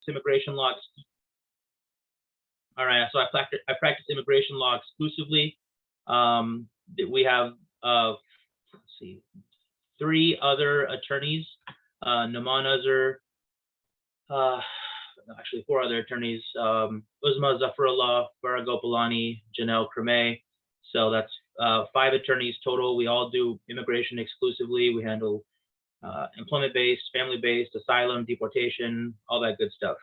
immigration law. All right, so I practice immigration law exclusively. We have let's see, 3 other attorneys, Naman Azhar, actually 4 other attorneys, Uzma Zafarullah, Farah Gopalani, Janelle Creme. So that's 5 attorneys total. We all do immigration exclusively. We handle employment-based, family-based, asylum, deportation, all that good stuff.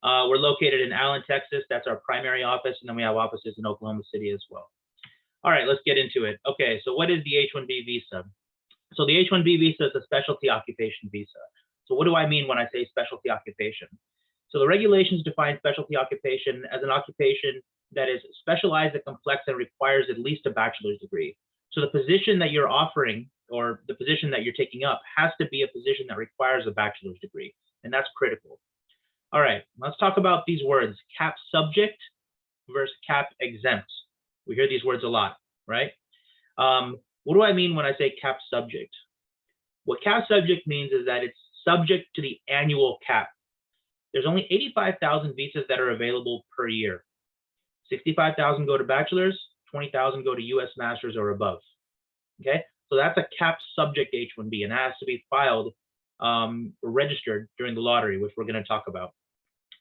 We're located in Allen, Texas. That's our primary office, and then we have offices in Oklahoma City as well. All right, let's get into it. Okay, so what is the H-1B visa? So the H-1B visa is a specialty occupation visa. So what do I mean when I say specialty occupation? So the regulations define specialty occupation as an occupation that is specialized and complex and requires at least a bachelor's degree. So the position that you're offering or the position that you're taking up has to be a position that requires a bachelor's degree, and that's critical. All right, let's talk about these words, cap subject versus cap exempt. We hear these words a lot, right? What do I mean when I say cap subject? What cap subject means is that it's subject to the annual cap. There's only 85,000 visas that are available per year. 65,000 go to bachelor's, 20,000 go to US masters or above. Okay, so that's a cap subject H-1B, and that has to be filed or registered during the lottery, which we're going to talk about.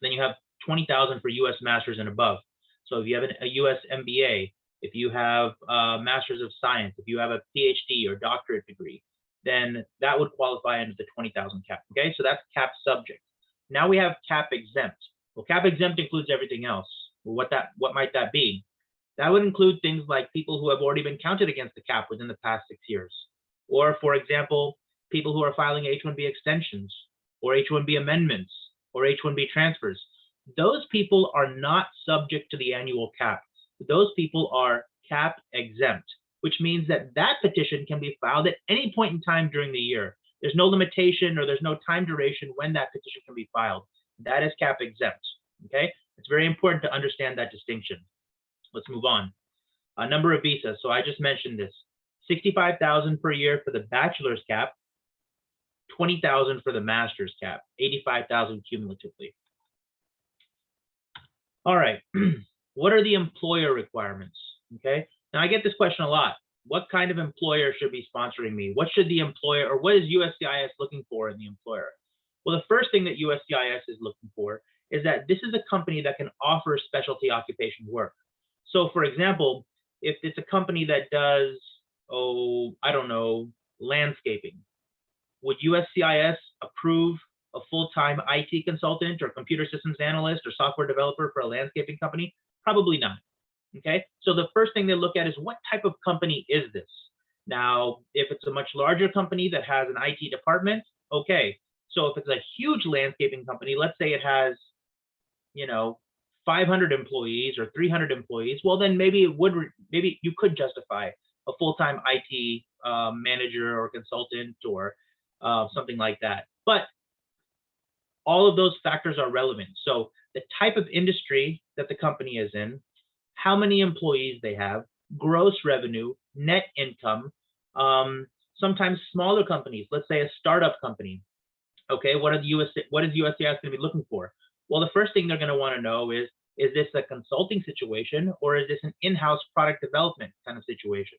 Then you have 20,000 for US masters and above. So if you have a US MBA, if you have a Master's of Science, if you have a PhD or doctorate degree, then that would qualify under the 20,000 cap. Okay, so that's cap subject. Now we have cap exempt. Well, cap exempt includes everything else. Well, what might that be? That would include things like people who have already been counted against the cap within the past 6 years. Or, for example, people who are filing H-1B extensions or H-1B amendments or H-1B transfers. Those people are not subject to the annual cap. Those people are cap exempt, which means that that petition can be filed at any point in time during the year. There's no limitation or there's no time duration when that petition can be filed. That is cap exempt, okay? It's very important to understand that distinction. Let's move on. A number of visas. So I just mentioned this. 65,000 per year for the bachelor's cap, 20,000 for the master's cap, 85,000 cumulatively. All right, what are the employer requirements? Okay, now I get this question a lot. What kind of employer should be sponsoring me? What should the employer, or what is USCIS looking for in the employer? Well, the first thing that USCIS is looking for is that this is a company that can offer specialty occupation work. So for example, if it's a company that does, I don't know, landscaping, would USCIS approve a full-time IT consultant or computer systems analyst or software developer for a landscaping company? Probably not. Okay, so the first thing they look at is what type of company is this? Now, if it's a much larger company that has an IT department, okay. So if it's a huge landscaping company, let's say it has, 500 employees or 300 employees, well, then maybe you could justify a full-time IT manager or consultant or something like that. But all of those factors are relevant. So the type of industry that the company is in, how many employees they have, gross revenue, net income, sometimes smaller companies, let's say a startup company. Okay, what is USCIS going to be looking for? Well, the first thing they're going to want to know is this a consulting situation or is this an in-house product development kind of situation?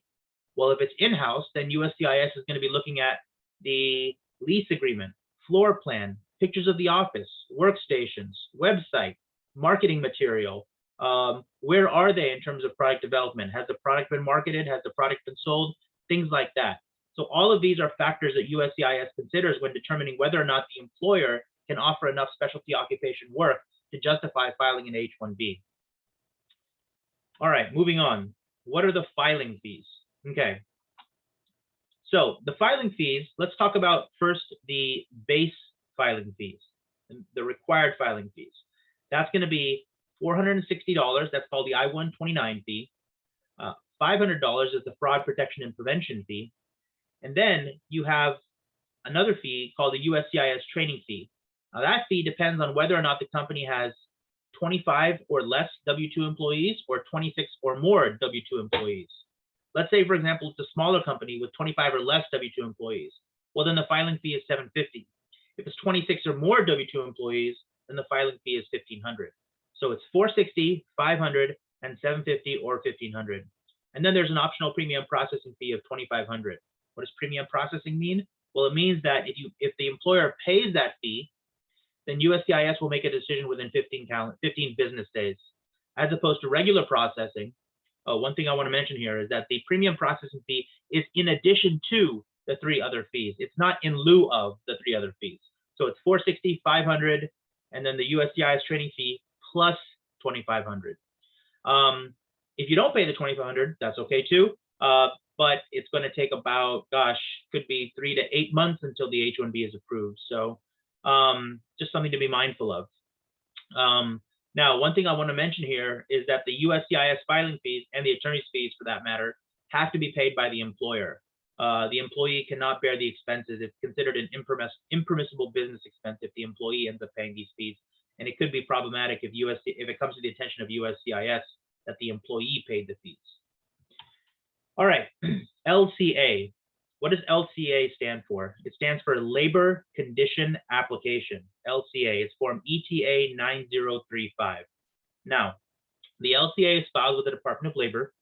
Well, if it's in-house, then USCIS is going to be looking at the lease agreement, floor plan, pictures of the office, workstations, website, marketing material. Where are they in terms of product development? Has the product been marketed? Has the product been sold? Things like that. So all of these are factors that USCIS considers when determining whether or not the employer can offer enough specialty occupation work to justify filing an H-1B. All right, moving on. What are the filing fees? Okay. So the filing fees, let's talk about first the base filing fees, the required filing fees. That's going to be $460. That's called the I-129 fee. $500 is the fraud protection and prevention fee. And then you have another fee called the USCIS training fee. Now that fee depends on whether or not the company has 25 or less W-2 employees or 26 or more W-2 employees. Let's say, for example, it's a smaller company with 25 or less W-2 employees. Well, then the filing fee is $750. If it's 26 or more W-2 employees, then the filing fee is $1,500. So it's $460, $500, and $750 or $1,500. And then there's an optional premium processing fee of $2,500. What does premium processing mean? Well, it means that if the employer pays that fee, then USCIS will make a decision within 15 business days, as opposed to regular processing. One thing I want to mention here is that the premium processing fee is in addition to the 3 other fees. It's not in lieu of the 3 other fees. So it's $460, $500, and then the USCIS training fee plus $2,500. If you don't pay the $2,500, that's okay too. But it's going to take about, could be 3 to 8 months until the H1B is approved. So just something to be mindful of. Now, one thing I want to mention here is that the USCIS filing fees and the attorney's fees, for that matter, have to be paid by the employer. The employee cannot bear the expenses. It's considered an impermissible business expense if the employee ends up paying these fees. And it could be problematic if it comes to the attention of USCIS that the employee paid the fees. All right, LCA. What does LCA stand for? It stands for Labor Condition Application, LCA. It's form ETA 9035. Now, the LCA is filed with the Department of Labor,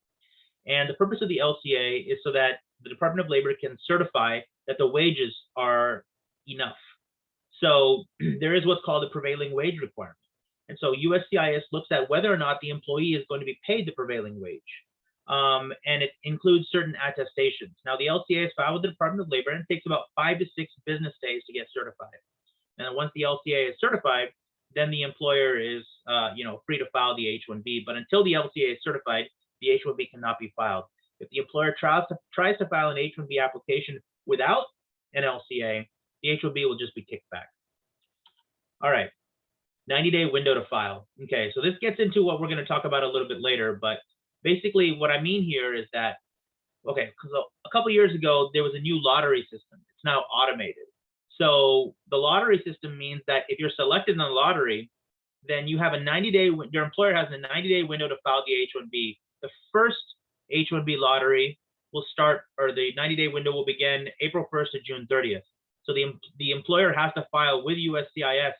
and the purpose of the LCA is so that the Department of Labor can certify that the wages are enough. So there is what's called a prevailing wage requirement. And so USCIS looks at whether or not the employee is going to be paid the prevailing wage. And it includes certain attestations. Now, the LCA is filed with the Department of Labor, and it takes about 5 to 6 business days to get certified. And once the LCA is certified, then the employer is, free to file the H1B. But until the LCA is certified, the H1B cannot be filed. If the employer tries to file an H1B application without an LCA, the H1B will just be kicked back. All right, 90-day window to file. Okay, so this gets into what we're going to talk about a little bit later, but basically what I mean here is that, okay, because a couple years ago, there was a new lottery system. It's now automated. So the lottery system means that if you're selected in the lottery, then you have a 90-day, your employer has a 90-day window to file the H1B. The first H1B lottery will start, or the 90-day window will begin April 1st to June 30th. So the employer has to file with USCIS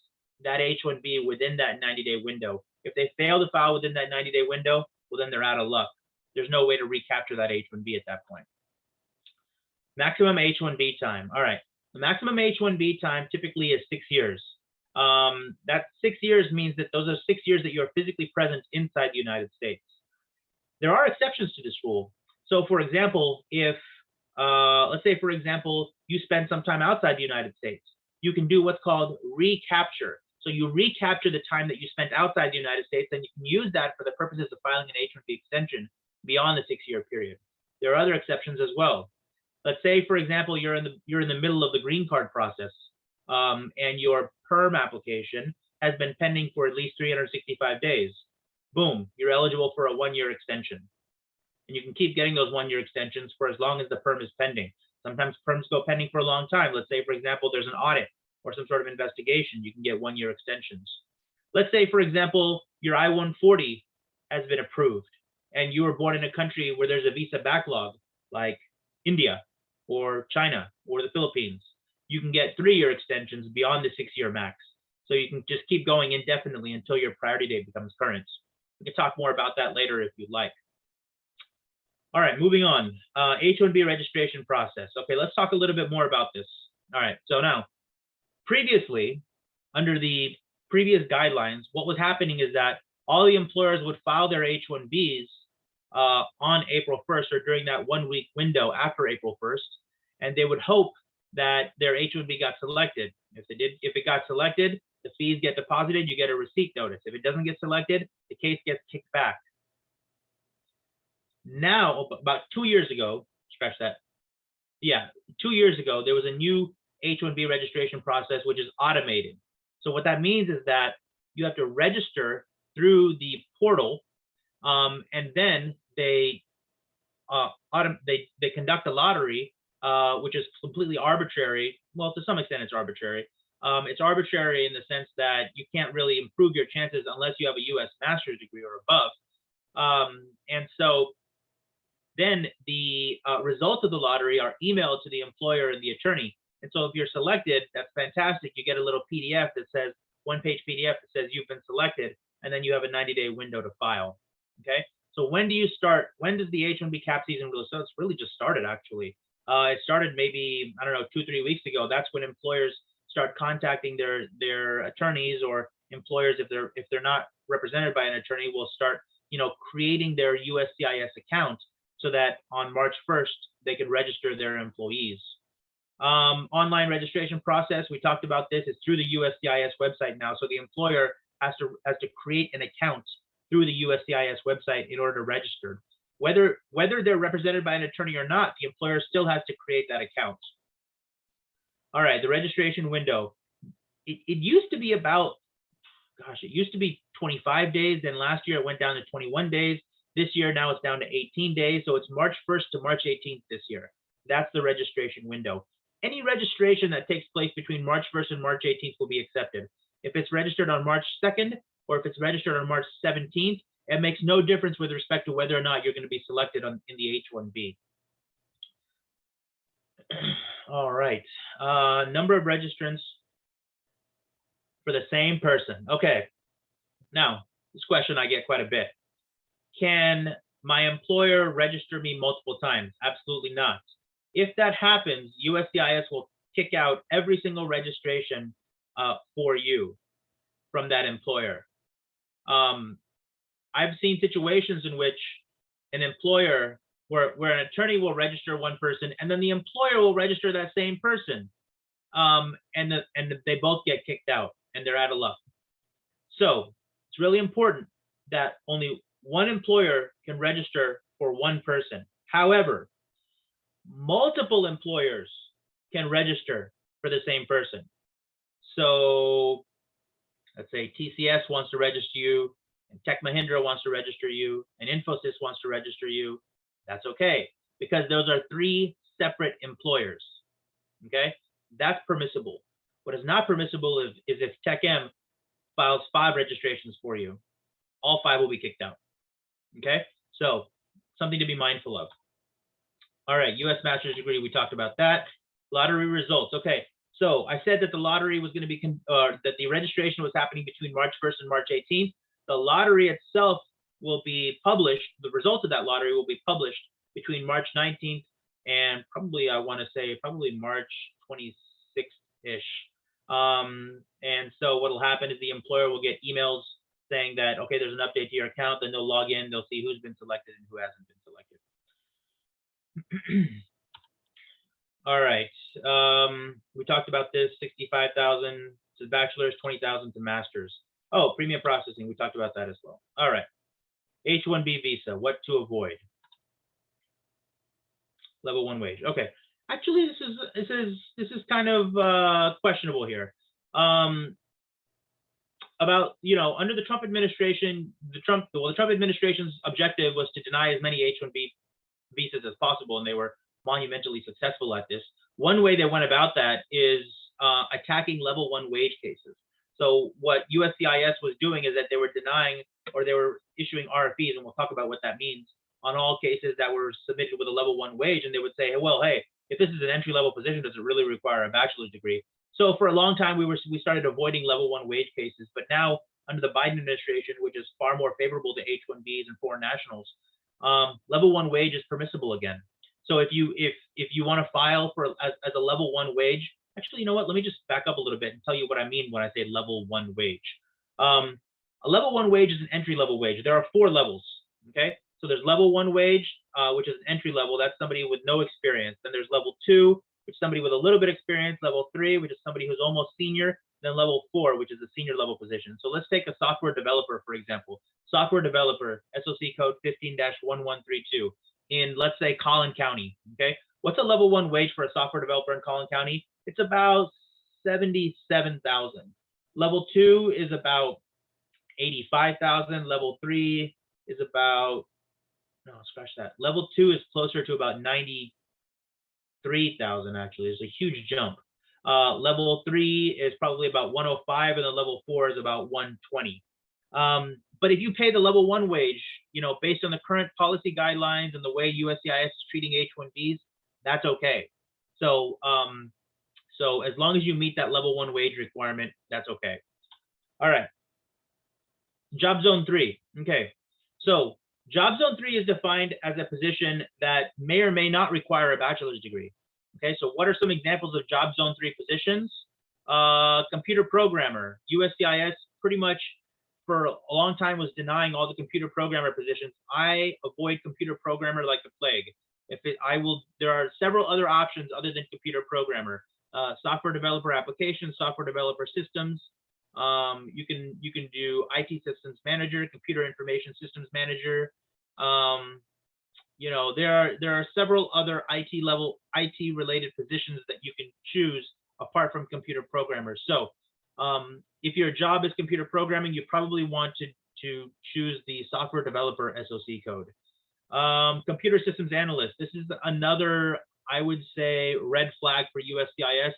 that H1B within that 90-day window. If they fail to file within that 90-day window, well, then they're out of luck. There's no way to recapture that H1B at that point. Maximum H1B time. All right. The maximum H1B time typically is 6 years. That 6 years means that those are 6 years that you're physically present inside the United States. There are exceptions to this rule. So, for example, if, let's say, for example, you spend some time outside the United States, you can do what's called recapture. So you recapture the time that you spent outside the United States, and you can use that for the purposes of filing an H1B extension beyond the 6-year period. There are other exceptions as well. Let's say, for example, you're in the middle of the green card process, and your perm application has been pending for at least 365 days. Boom, you're eligible for a 1-year extension. And you can keep getting those 1-year extensions for as long as the perm is pending. Sometimes perms go pending for a long time. Let's say, for example, there's an audit or some sort of investigation, you can get 1-year extensions. Let's say, for example, your I-140 has been approved and you were born in a country where there's a visa backlog, like India or China or the Philippines. You can get 3-year extensions beyond the 6-year max. So you can just keep going indefinitely until your priority date becomes current. We can talk more about that later if you'd like. All right, moving on. H1B registration process. Okay, let's talk a little bit more about this. All right, so now, previously, under the previous guidelines, what was happening is that all the employers would file their H1Bs on April 1st or during that 1-week window after April 1st, and they would hope that their H1B got selected. If it got selected, the fees get deposited, you get a receipt notice. If it doesn't get selected, the case gets kicked back. Now, about 2 years ago, scratch that. Yeah, 2 years ago, there was a new H1B registration process, which is automated. So what that means is that you have to register through the portal, and then they conduct a lottery, which is completely arbitrary. Well, to some extent, it's arbitrary. It's arbitrary in the sense that you can't really improve your chances unless you have a U.S. master's degree or above. And so then the results of the lottery are emailed to the employer and the attorney. And so if you're selected, that's fantastic. You get a little PDF that says, one-page PDF that says you've been selected, and then you have a 90-day window to file. Okay. So when do you start? When does the H-1B cap season go? So it's really just started actually. It started maybe, I don't know, 2-3 weeks ago. That's when employers start contacting their attorneys, or employers, if they're not represented by an attorney, will start, creating their USCIS account so that on March 1st they can register their employees. Online registration process, we talked about this, is through the USCIS website now. So the employer has to create an account through the USCIS website in order to register. Whether they're represented by an attorney or not, the employer still has to create that account. All right, the registration window. It used to be about, it used to be 25 days. Then last year it went down to 21 days. This year now it's down to 18 days. So it's March 1st to March 18th this year. That's the registration window. Any registration that takes place between March 1st and March 18th will be accepted. If it's registered on March 2nd, or if it's registered on March 17th, it makes no difference with respect to whether or not you're going to be selected in the H-1B. All right, number of registrants for the same person. Okay, now this question I get quite a bit. Can my employer register me multiple times? Absolutely not. If that happens, USCIS will kick out every single registration for you from that employer. I've seen situations in which an employer, where an attorney will register one person, and then the employer will register that same person, and they both get kicked out, and they're out of luck. So it's really important that only one employer can register for one person. However, multiple employers can register for the same person. So let's say TCS wants to register you, and Tech Mahindra wants to register you, and Infosys wants to register you. That's okay, because those are 3 separate employers. Okay, that's permissible. What is not permissible is if TechM files 5 registrations for you, all 5 will be kicked out. Okay, so something to be mindful of. All right, U.S. master's degree, we talked about that. Lottery results. Okay, so I said that the lottery was going to be, that the registration was happening between March 1st and March 18th. The lottery itself will be published. The results of that lottery will be published between March 19th and probably, I want to say, probably March 26th-ish. And so what will happen is the employer will get emails saying that, okay, there's an update to your account. Then they'll log in, they'll see who's been selected and who hasn't been selected. All right, we talked about this, 65,000 to bachelor's, 20,000 to master's. Oh, premium processing, we talked about that as well. All right, H1B visa, what to avoid? Level 1 wage. Okay, actually, this is kind of questionable here. About, under the Trump administration, the Trump administration's objective was to deny as many H1B visas as possible, and they were monumentally successful at this. One way they went about that is attacking level 1 wage cases. So what USCIS was doing is that they were denying, or they were issuing RFEs, and we'll talk about what that means, on all cases that were submitted with a level 1 wage, and they would say, well, hey, if this is an entry-level position, does it really require a bachelor's degree? So for a long time, we started avoiding level 1 wage cases, but now under the Biden administration, which is far more favorable to H1Bs and foreign nationals, level 1 wage is permissible again. So if you want to file for as a level 1 wage, actually, you know what? Let me just back up a little bit and tell you what I mean when I say level 1 wage. A level 1 wage is an entry level wage. There are 4 levels. Okay, so there's level 1 wage, which is an entry level. That's somebody with no experience. Then there's level 2, which is somebody with a little bit of experience. Level 3, which is somebody who's almost senior. Then level 4, which is a senior level position. So let's take a software developer, for example. Software developer, SOC code 15-1132 in, let's say, Collin County. Okay, what's a level 1 wage for a software developer in Collin County? It's about 77,000. Level 2 is about 85,000. Level 3 is about, no, scratch that. Level 2 is closer to about 93,000. Actually, it's a huge jump. Level 3 is probably about 105, and then level 4 is about 120. But if you pay the level 1 wage, based on the current policy guidelines and the way USCIS is treating H1Bs, that's okay. So, so as long as you meet that level 1 wage requirement, that's okay. All right. Job Zone 3. Okay. So Job Zone 3 is defined as a position that may or may not require a bachelor's degree. Okay. So what are some examples of Job Zone 3 positions? Computer programmer. USCIS pretty much for a long time was denying all the computer programmer positions. I avoid computer programmer like the plague. There are several other options other than computer programmer. Software developer applications, software developer systems. You can do IT systems manager, computer information systems manager. You know, there are several other IT related positions that you can choose apart from computer programmers. So if your job is computer programming, you probably want to choose the software developer SOC code. Computer systems analyst. This is another, I would say, red flag for USCIS.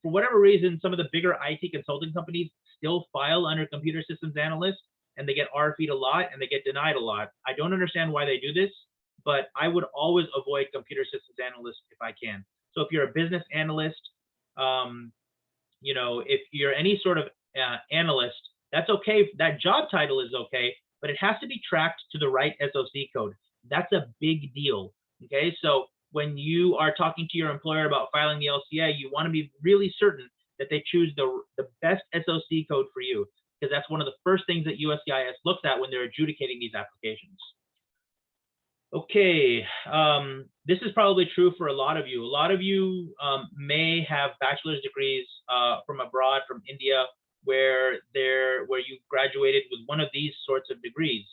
For whatever reason, some of the bigger IT consulting companies still file under computer systems analyst, and they get RFE'd a lot and they get denied a lot. I don't understand why they do this, but I would always avoid computer systems analyst if I can. So if you're a business analyst, you know, if you're any sort of analyst, that's okay. That job title is okay, but it has to be tracked to the right SOC code. That's a big deal. Okay, so when you are talking to your employer about filing the LCA, you want to be really certain that they choose the best SOC code for you, because that's one of the first things that USCIS looks at when they're adjudicating these applications. Okay, this is probably true for a lot of you. A lot of you may have bachelor's degrees from abroad, from India, where you graduated with one of these sorts of degrees.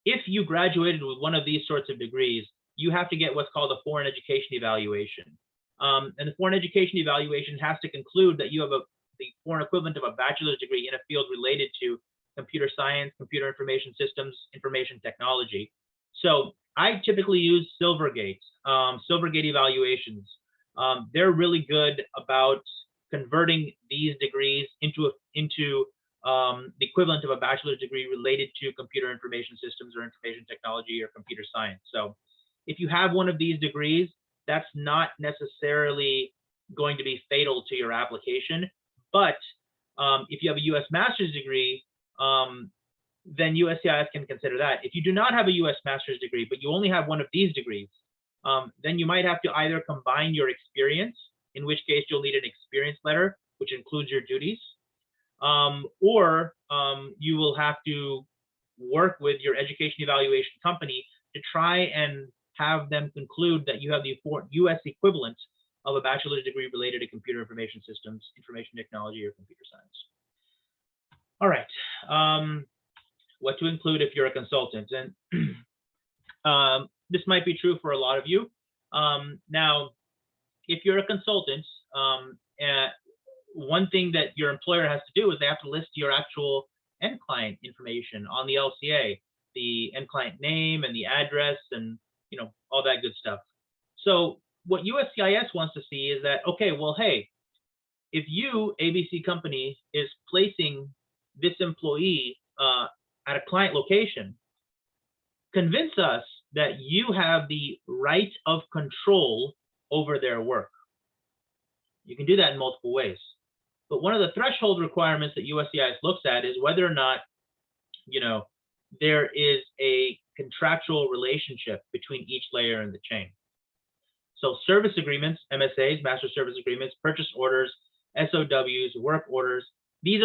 If you graduated with one of these sorts of degrees, you have to get what's called a foreign education evaluation. And the foreign education evaluation has to conclude that you have the foreign equivalent of a bachelor's degree in a field related to computer science, computer information systems, information technology. So I typically use Silvergate evaluations. They're really good about converting these degrees into the equivalent of a bachelor's degree related to computer information systems or information technology or computer science. So if you have one of these degrees, that's not necessarily going to be fatal to your application. But if you have a U.S. master's degree, then USCIS can consider that. If you do not have a U.S. master's degree, but you only have one of these degrees, then you might have to either combine your experience, in which case you'll need an experience letter, which includes your duties, or you will have to work with your education evaluation company to try and have them conclude that you have the U.S. equivalent of a bachelor's degree related to computer information systems, information technology, or computer science. All right, what to include if you're a consultant, and this might be true for a lot of you. Now, if you're a consultant, one thing that your employer has to do is they have to list your actual end client information on the LCA, the end client name and the address, and all that good stuff. So what USCIS wants to see is that, okay, well, hey, if you, ABC company, is placing this employee at a client location, convince us that you have the right of control over their work. You can do that in multiple ways. But one of the threshold requirements that USCIS looks at is whether or not, there is a contractual relationship between each layer in the chain. So service agreements, MSAs, master service agreements, purchase orders, SOWs, work orders, this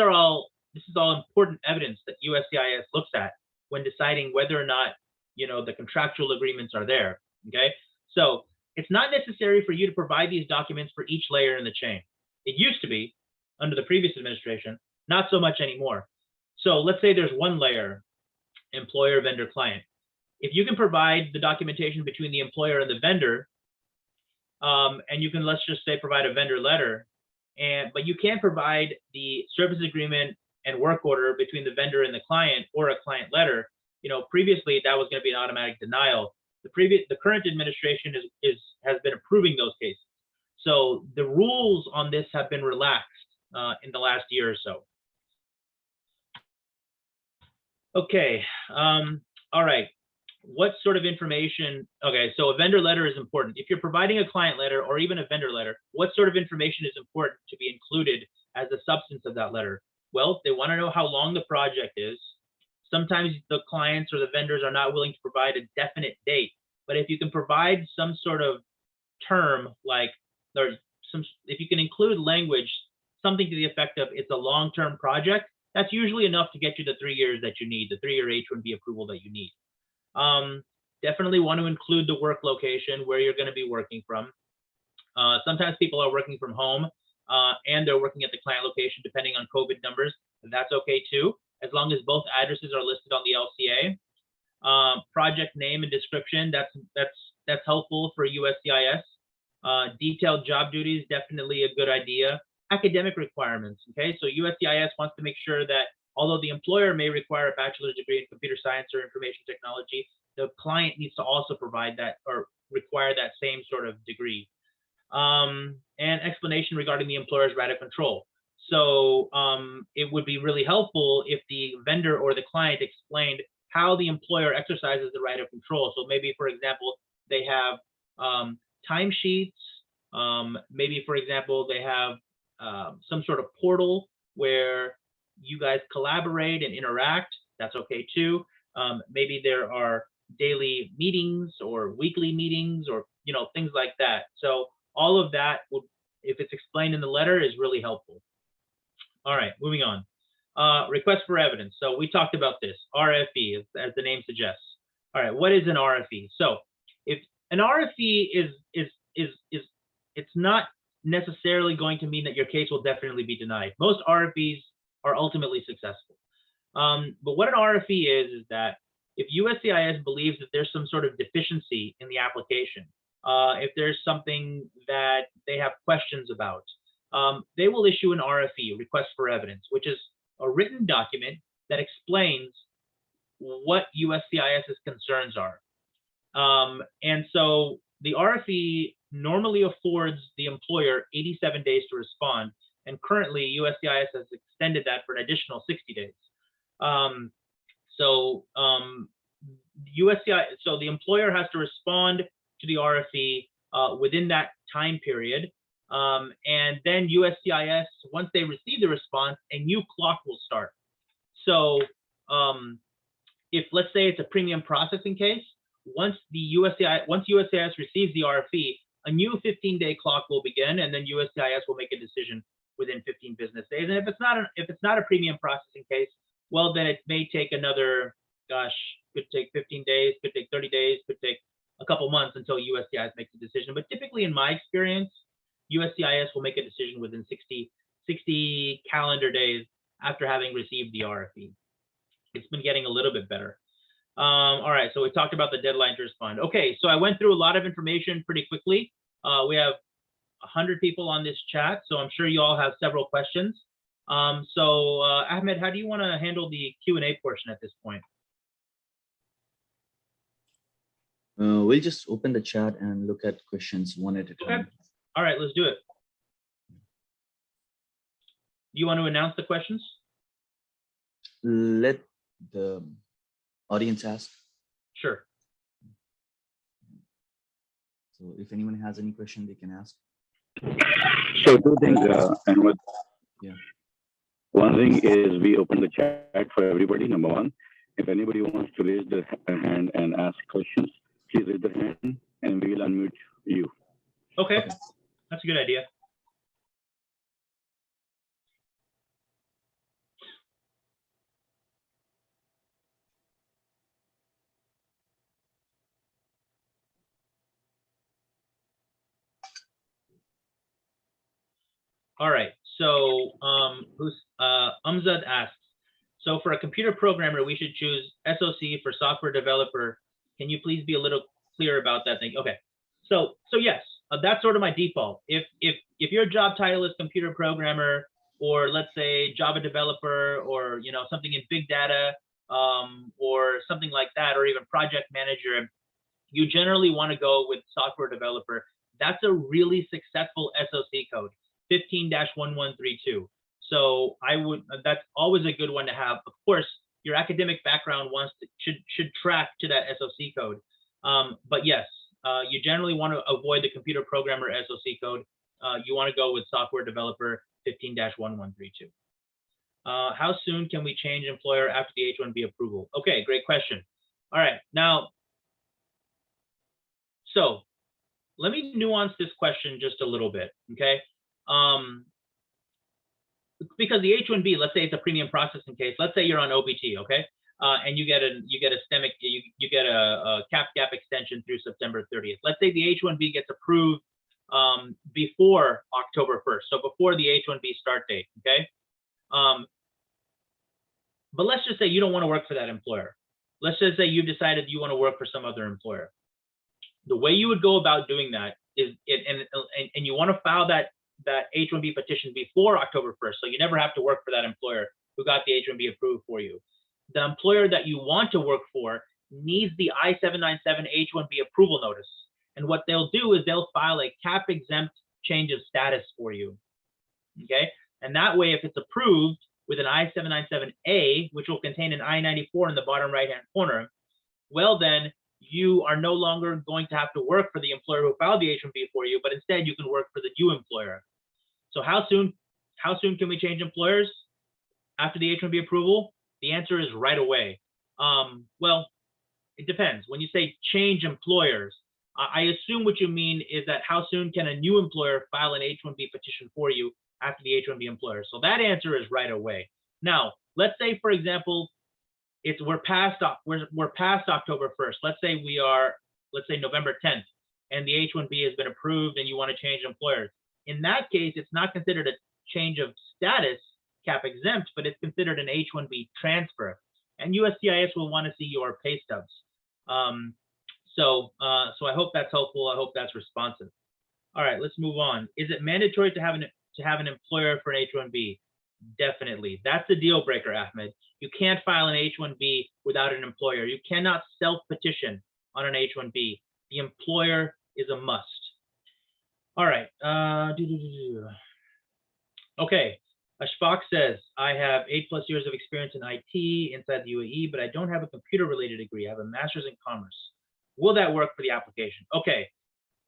is all important evidence that USCIS looks at when deciding whether or not, the contractual agreements are there, okay? So it's not necessary for you to provide these documents for each layer in the chain. It used to be under the previous administration, not so much anymore. So let's say there's one layer, employer, vendor, client. If you can provide the documentation between the employer and the vendor, and you can, let's just say, provide a vendor letter, but you can't provide the service agreement and work order between the vendor and the client, or a client letter, previously that was going to be an automatic denial. The current administration has been approving those cases. So the rules on this have been relaxed in the last year or so. Okay, all right. What sort of information? Okay, so a vendor letter is important. If you're providing a client letter or even a vendor letter, what sort of information is important to be included as the substance of that letter? Well, they want to know how long the project is. Sometimes the clients or the vendors are not willing to provide a definite date, but if you can provide some sort of term, like there's some, if you can include language, something to the effect of it's a long-term project, that's usually enough to get you the 3 years that you need, the 3-year H1B approval that you need. Definitely want to include the work location, where you're going to be working from. Sometimes people are working from home and they're working at the client location, depending on COVID numbers. That's okay too, as long as both addresses are listed on the LCA. Project name and description, that's helpful for USCIS. Detailed job duties, definitely a good idea. Academic requirements, okay? So USCIS wants to make sure that although the employer may require a bachelor's degree in computer science or information technology, the client needs to also provide that or require that same sort of degree. And explanation regarding the employer's right of control. So it would be really helpful if the vendor or the client explained how the employer exercises the right of control. So maybe, for example, they have timesheets. Maybe, for example, they have some sort of portal where you guys collaborate and interact. That's okay too. Maybe there are daily meetings or weekly meetings or things like that. So all of that would, if it's explained in the letter, is really helpful. All right, moving on. Request for evidence. So we talked about this, RFE, as the name suggests. All right, what is an RFE? So if an RFE it's not necessarily going to mean that your case will definitely be denied. Most RFEs are ultimately successful. But what an RFE is that if USCIS believes that there's some sort of deficiency in the application, if there's something that they have questions about, they will issue an RFE, request for evidence, which is a written document that explains what USCIS's concerns are. And so the RFE normally affords the employer 87 days to respond, and currently USCIS has extended that for an additional 60 days. So the employer has to respond to the RFE within that time period, and then USCIS, once they receive the response, a new clock will start. So if, let's say, it's a premium processing case, once USCIS receives the RFE, a new 15-day clock will begin, and then USCIS will make a decision within 15 business days. And if it's not a premium processing case, well, then it may take another, could take 15 days, could take 30 days, could take a couple months until USCIS makes a decision. But typically, in my experience, USCIS will make a decision within 60 calendar days after having received the RFE. It's been getting a little bit better. All right, so we talked about the deadline to respond. Okay, so I went through a lot of information pretty quickly. We have 100 people on this chat, so I'm sure you all have several questions. Ahmed, how do you want to handle the Q&A portion at this point? We'll just open the chat and look at questions one at a time. Okay. All right, let's do it. Do you want to announce the questions? Let the audience ask. Sure. So if anyone has any question, they can ask. So two things, Ahmed. Yeah. One thing is we open the chat for everybody, number one. If anybody wants to raise their hand and ask questions, please raise their hand and we will unmute you. Okay, that's a good idea. All right, so Umzad asks, so for a computer programmer, we should choose SOC for software developer. Can you please be a little clear about that thing? Okay, so yes, that's sort of my default. If your job title is computer programmer, or let's say Java developer, or something in big data, or something like that, or even project manager, you generally want to go with software developer. That's a really successful SOC code, 15-1132. So that's always a good one to have. Of course, your academic background should track to that SOC code. But yes, you generally want to avoid the computer programmer SOC code. You want to go with software developer. 15-1132. How soon can we change employer after the H1B approval? Okay, great question. All right, now, so let me nuance this question just a little bit, okay? Because the H1B, let's say it's a premium processing case. Let's say you're on OPT, okay? And you get a cap gap extension through September 30th. Let's say the H1B gets approved before October 1st, so before the H1B start date, okay? But let's just say you don't want to work for that employer. Let's just say you've decided you want to work for some other employer. The way you would go about doing that is, and you want to file that H1B petition before October 1st, so you never have to work for that employer who got the H1B approved for you. The employer that you want to work for needs the I-797 H1B approval notice. And what they'll do is they'll file a cap exempt change of status for you, okay? And that way, if it's approved with an I-797A, which will contain an I-94 in the bottom right-hand corner, well then, you are no longer going to have to work for the employer who filed the H1B for you, but instead you can work for the new employer. So how soon can we change employers after the H1B approval? The answer is right away. Well, it depends. When you say change employers, I assume what you mean is that how soon can a new employer file an H1B petition for you after the H1B employer? So that answer is right away. Now, let's say, for example, we're past October 1st. Let's say November 10th, and the H1B has been approved and you want to change employers. In that case, it's not considered a change of status cap exempt, but it's considered an H1B transfer. And USCIS will want to see your pay stubs. So I hope that's helpful. I hope that's responsive. All right, let's move on. Is it mandatory to have an employer for an H1B? Definitely. That's the deal breaker, Ahmed. You can't file an H1B without an employer. You cannot self-petition on an H1B. The employer is a must. All right. Okay. Ashfaq says, I have 8+ years of experience in IT inside the UAE, but I don't have a computer-related degree. I have a master's in commerce. Will that work for the application? Okay,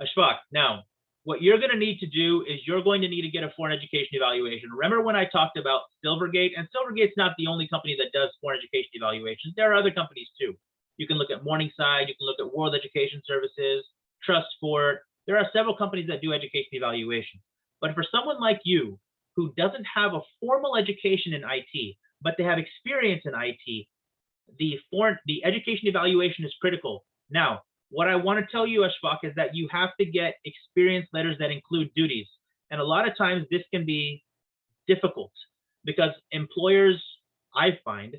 Ashfaq, now, what you're going to need to do is you're going to need to get a foreign education evaluation. Remember when I talked about Silvergate? And Silvergate's not the only company that does foreign education evaluations. There are other companies too. You can look at Morningside, you can look at World Education Services, Trustsport. There are several companies that do education evaluation. But for someone like you, who doesn't have a formal education in IT, but they have experience in IT, the education evaluation is critical. Now, what I want to tell you, Ashfaq, is that you have to get experience letters that include duties. And a lot of times this can be difficult because employers, I find,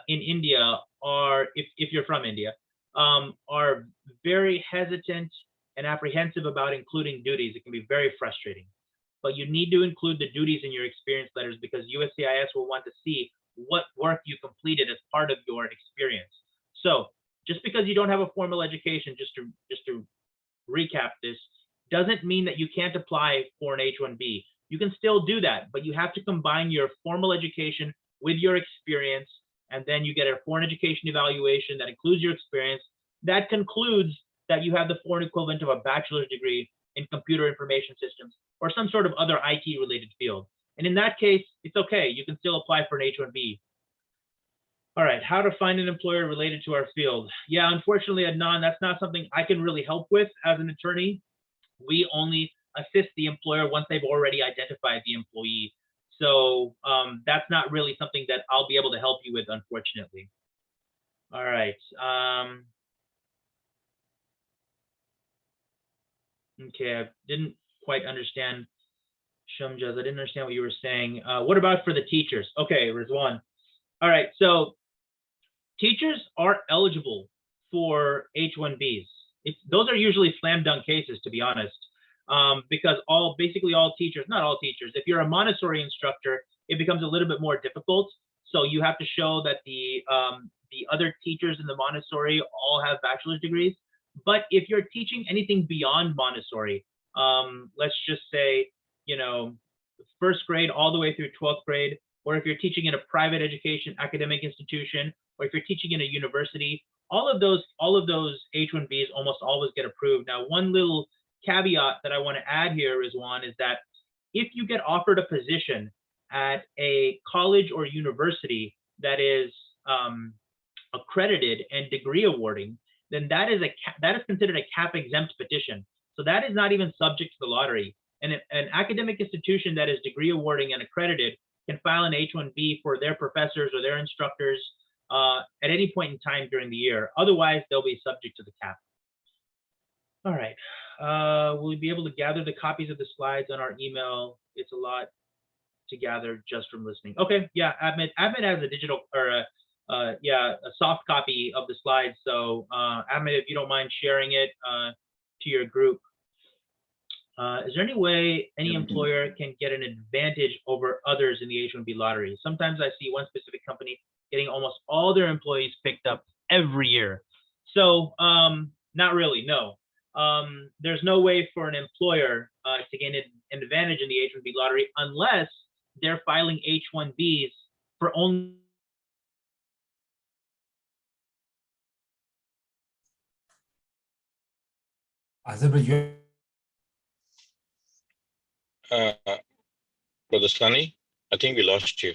in India are, if you're from India, are very hesitant and apprehensive about including duties. It can be very frustrating. But you need to include the duties in your experience letters because USCIS will want to see what work you completed as part of your experience. So just because you don't have a formal education, just to recap this, doesn't mean that you can't apply for an H1B. You can still do that, but you have to combine your formal education with your experience, and then you get a foreign education evaluation that includes your experience. That concludes that you have the foreign equivalent of a bachelor's degree in computer information systems or some sort of other IT related field. And in that case, it's okay. You can still apply for an H1B. All right, how to find an employer related to our field. Yeah, unfortunately, Adnan, that's not something I can really help with as an attorney. We only assist the employer once they've already identified the employee. So that's not really something that I'll be able to help you with, unfortunately. All right. Okay, I didn't quite understand, Shamjaz. I didn't understand what you were saying. What about for the teachers? Okay, Rizwan. All right, so teachers are eligible for H1Bs. Those are usually slam dunk cases, to be honest, because basically all teachers, not all teachers, if you're a Montessori instructor, it becomes a little bit more difficult. So you have to show that the other teachers in the Montessori all have bachelor's degrees. But if you're teaching anything beyond Montessori, let's just say, first grade all the way through 12th grade, or if you're teaching in a private education academic institution, or if you're teaching in a university, all of those H1Bs almost always get approved. Now, one little caveat that I want to add here, Rizwan, is that if you get offered a position at a college or university that is accredited and degree awarding, then that is considered a cap exempt petition. So that is not even subject to the lottery. And an academic institution that is degree awarding and accredited can file an H1B for their professors or their instructors at any point in time during the year. Otherwise, they'll be subject to the cap. All right. Will we be able to gather the copies of the slides on our email? It's a lot to gather just from listening. Okay, yeah, Ahmed has a digital or a soft copy of the slides. So Ahmed, if you don't mind sharing it to your group. Is there any way any employer can get an advantage over others in the H1B lottery? Sometimes I see one specific company getting almost all their employees picked up every year. So not really, no. There's no way for an employer to gain an advantage in the H1B lottery unless they're filing H1Bs for only Azhar, Brother Sunny, I think we lost you.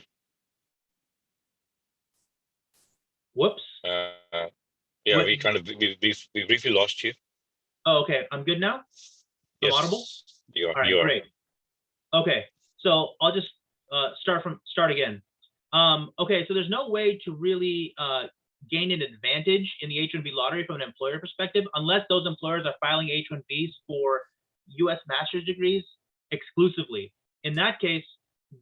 Whoops. Yeah, Wait. we briefly lost you. Oh, okay, I'm good now? I'm Yes, audible? you are. All right, You are. great. Okay, so I'll just start again. Okay, so there's no way to really gain an advantage in the H1B lottery from an employer perspective unless those employers are filing H1Bs for US master's degrees exclusively. In that case,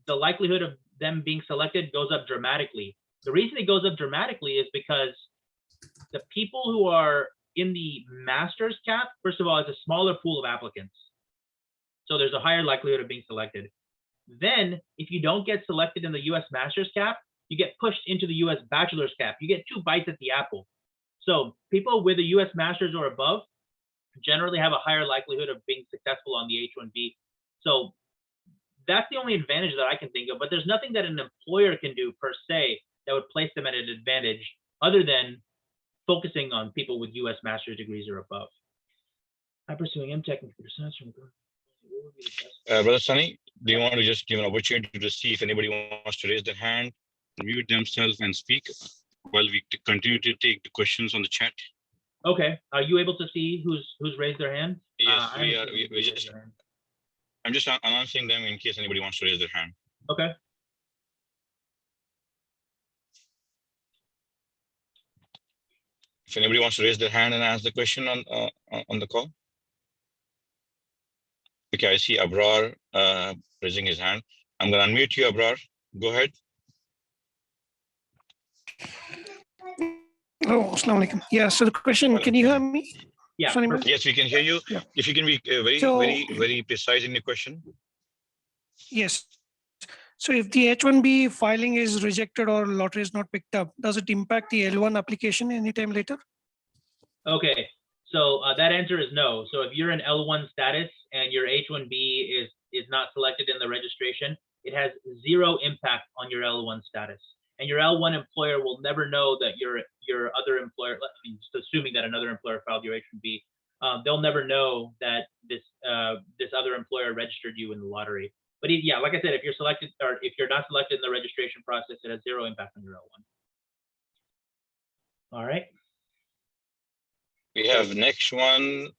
the likelihood of them being selected goes up dramatically. The reason it goes up dramatically is because the people who are in the master's cap, first of all, it's a smaller pool of applicants. So there's a higher likelihood of being selected. Then, if you don't get selected in the US master's cap, you get pushed into the US bachelor's cap. You get 2 bites at the apple. So people with a US master's or above generally have a higher likelihood of being successful on the H1B. So that's the only advantage that I can think of, but there's nothing that an employer can do per se that would place them at an advantage other than focusing on people with US master's degrees or above. I'm pursuing MTech in computer science. Brother Sunny, do you want to just give an opportunity to see if anybody wants to raise their hand, mute themselves and speak while we continue to take the questions on the chat? Okay, are you able to see who's raised their hand? Yes, we are. I'm just announcing them in case anybody wants to raise their hand. Okay. If anybody wants to raise their hand and ask the question on the call. Okay, I see Abrar raising his hand. I'm going to unmute you, Abrar. Go ahead. Oh, assalamu alaikum. Yeah, so the question, can you hear me? Yeah. Sorry, Yes, we can hear you. Yeah. If you can be very precise in your question. Yes. So if the H1B filing is rejected or lottery is not picked up, does it impact the L1 application anytime later? Okay, so that answer is no. So if you're in L1 status and your H1B is not selected in the registration, it has 0 impact on your L1 status. And your L1 employer will never know that your other employer, I mean, just assuming that another employer filed your H1B, they'll never know that this other employer registered you in the lottery. But yeah, like I said, if you're selected or if you're not selected in the registration process, it has 0 impact on your L1. All right. We have next one,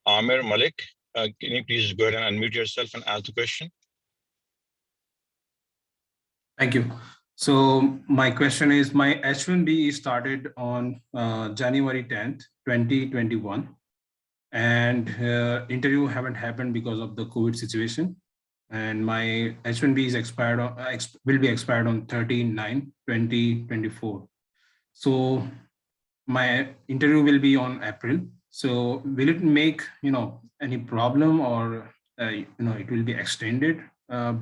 Amir Malik. Can you please go ahead and unmute yourself and ask the question? thank you. So my question is, my H1B started on January 10th, 2021, and interview haven't happened because of the COVID situation. And my H1B is expired will be expired on 13/9/2024. So my interview will be on April. So will it make any problem, or it will be extended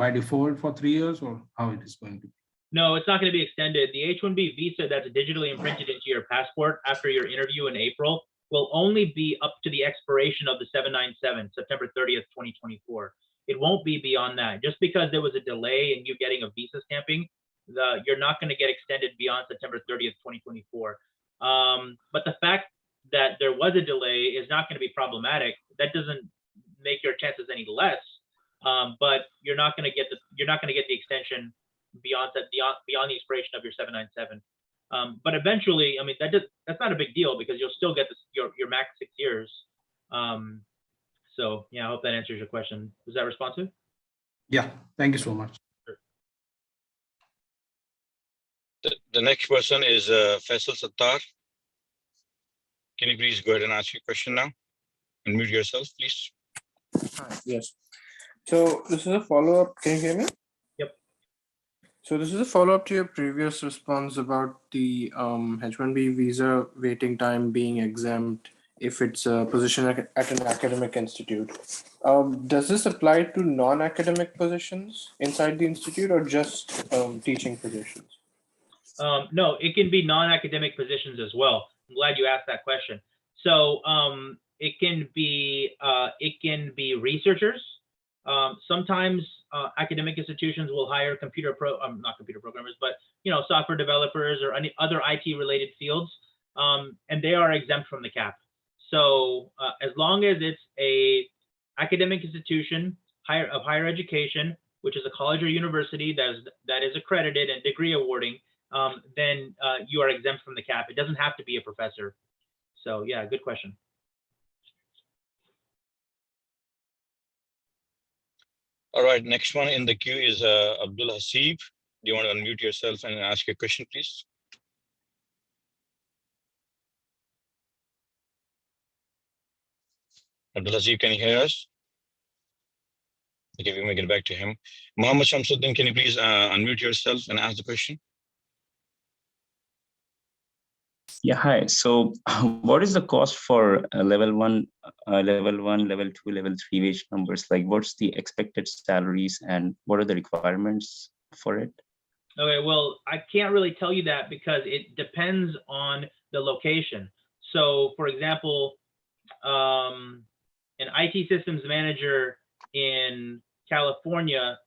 by default for 3 years, or how it is going to be? No, it's not going to be extended. The H1B visa that's digitally imprinted into your passport after your interview in April will only be up to the expiration of the 797, September 30th, 2024. It won't be beyond that. Just because there was a delay in you getting a visa stamping, you're not going to get extended beyond September 30th, 2024. But the fact that there was a delay is not going to be problematic. That doesn't make your chances any less. but you're not going to get the extension beyond the expiration of your 797. But eventually, I mean, that's not a big deal because you'll still get your max 6 years. So yeah, I hope that answers your question. Was that responsive? Yeah, thank you so much. The next person is Faisal Sattar. Can you please go ahead and ask your question now? Unmute yourself, please. Hi, yes. So this is a follow-up. Can you hear me? Yep. So this is a follow-up to your previous response about the H1B visa waiting time being exempt if it's a position at an academic institute. Does this apply to non-academic positions inside the institute or just teaching positions? No, it can be non-academic positions as well. I'm glad you asked that question. So it can be researchers. Sometimes academic institutions will hire not computer programmers, but software developers or any other IT related fields, and they are exempt from the cap. So as long as it's a academic institution of higher education, which is a college or university that is accredited and degree awarding, then you are exempt from the cap. It doesn't have to be a professor. So yeah, good question. All right, next one in the queue is Abdul Hasib. Do you want to unmute yourself and ask your question, please? Abdul Hasib, can you hear us? Okay, we may get back to him. Muhammad Shamsuddin, can you please unmute yourself and ask the question? Yeah, hi. So what is the cost for level one, level two, level three wage numbers? Like what's the expected salaries and what are the requirements for it? Okay, well, I can't really tell you that because it depends on the location. So for example, an IT systems manager in California,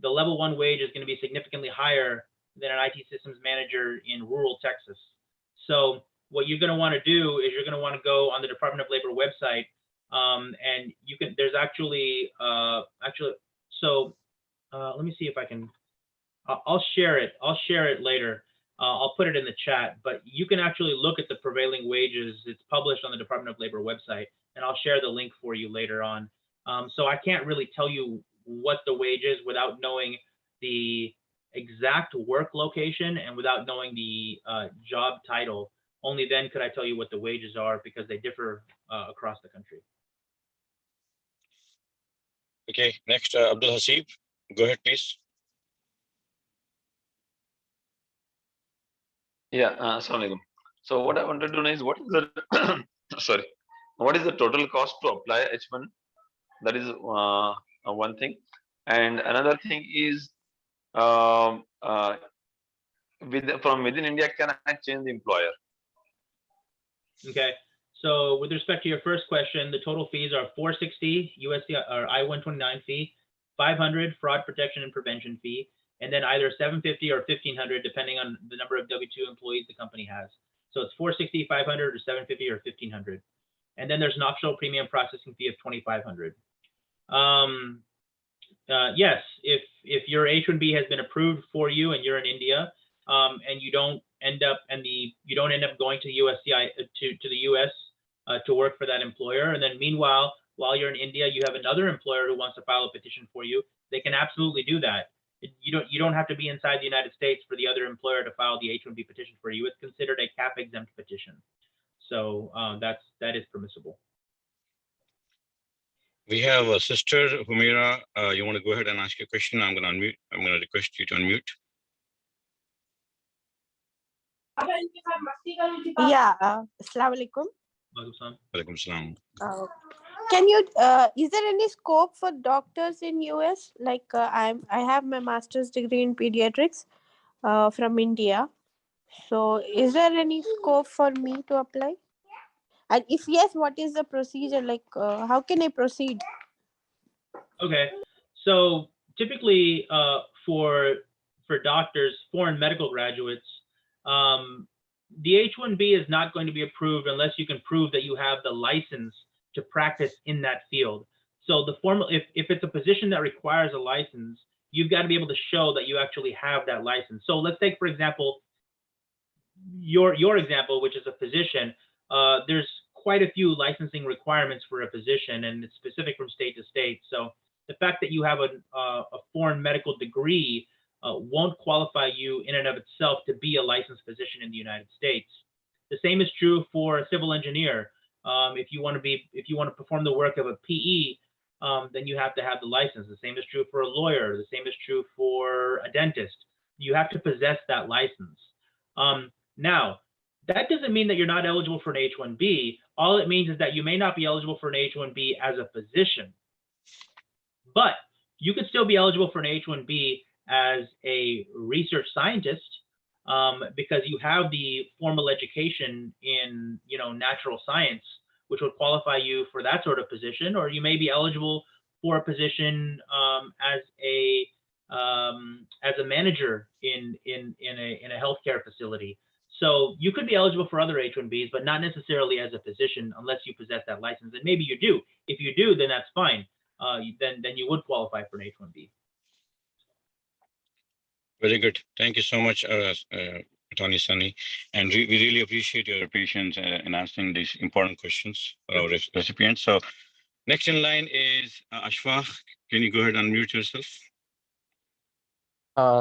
the level one wage is going to be significantly higher than an IT systems manager in rural Texas. So what you're going to want to do is you're going to want to go on the Department of Labor website, and you can. There's actually So let me see if I can. I'll share it. I'll share it later. I'll put it in the chat. But you can actually look at the prevailing wages. It's published on the Department of Labor website, and I'll share the link for you later on. So I can't really tell you what the wage is without knowing the exact work location and without knowing the job title. Only then could I tell you what the wages are because they differ across the country. Okay, next, Abdul Hasib, go ahead, please. Yeah, Assalamualaikum. So what I wanted to know is what is the sorry, what is the total cost to apply H1? That is one thing, and another thing is from within India, can I change the employer? Okay, so with respect to your first question, the total fees are $460 USD or I-129 fee, $500 fraud protection and prevention fee, and then either $750 or $1,500 depending on the number of W-2 employees the company has. So it's $460, $500, or $750, or $1,500. And then there's an optional premium processing fee of $2,500. Yes, if your H1B has been approved for you and you're in India, and you don't end up going to USCI to the US to work for that employer, and then meanwhile, while you're in India, you have another employer who wants to file a petition for you, they can absolutely do that. You don't have to be inside the United States for the other employer to file the H1B petition for you. It's considered a cap exempt petition, so that is permissible. We have a sister, Humaira. You want to go ahead and ask your question? I'm going to unmute. I'm going to request you to unmute. Yeah, Assalamu alaikum. Walaikum salam. Can you, is there any scope for doctors in US? Like I have my master's degree in pediatrics from India. So is there any scope for me to apply? And if yes, what is the procedure? Like how can I proceed? Okay, so typically for doctors, foreign medical graduates, the H1B is not going to be approved unless you can prove that you have the license to practice in that field. So the formal, if it's a position that requires a license, you've got to be able to show that you actually have that license. So let's take, for example, your example, which is a physician. There's quite a few licensing requirements for a physician, and it's specific from state to state. So the fact that you have a foreign medical degree won't qualify you in and of itself to be a licensed physician in the United States. The same is true for a civil engineer. If you want to perform the work of a PE, then you have to have the license. The same is true for a lawyer. The same is true for a dentist. You have to possess that license. Now, that doesn't mean that you're not eligible for an H-1B. All it means is that you may not be eligible for an H-1B as a physician, but you could still be eligible for an H-1B as a research scientist, because you have the formal education in, natural science, which would qualify you for that sort of position. Or you may be eligible for a position as a manager in a healthcare facility. So you could be eligible for other H-1Bs, but not necessarily as a physician unless you possess that license. And maybe you do. If you do, then that's fine. Then you would qualify for an H-1B. Very good. Thank you so much, Attorney Sunny. And we really appreciate your patience in answering these important questions for our recipients. So next in line is Ashfaq. Can you go ahead and unmute yourself?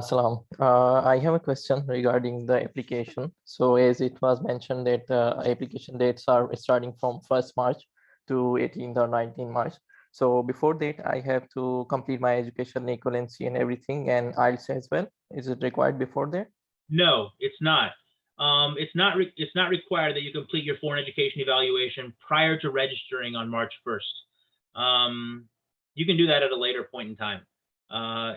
Salam. I have a question regarding the application. So as it was mentioned that application dates are starting from 1st March to 18th or 19th March. So before that, I have to complete my education equivalency and everything, and IELTS as well. Is it required before that? No, it's not. It's not required that you complete your foreign education evaluation prior to registering on March 1st. You can do that at a later point in time.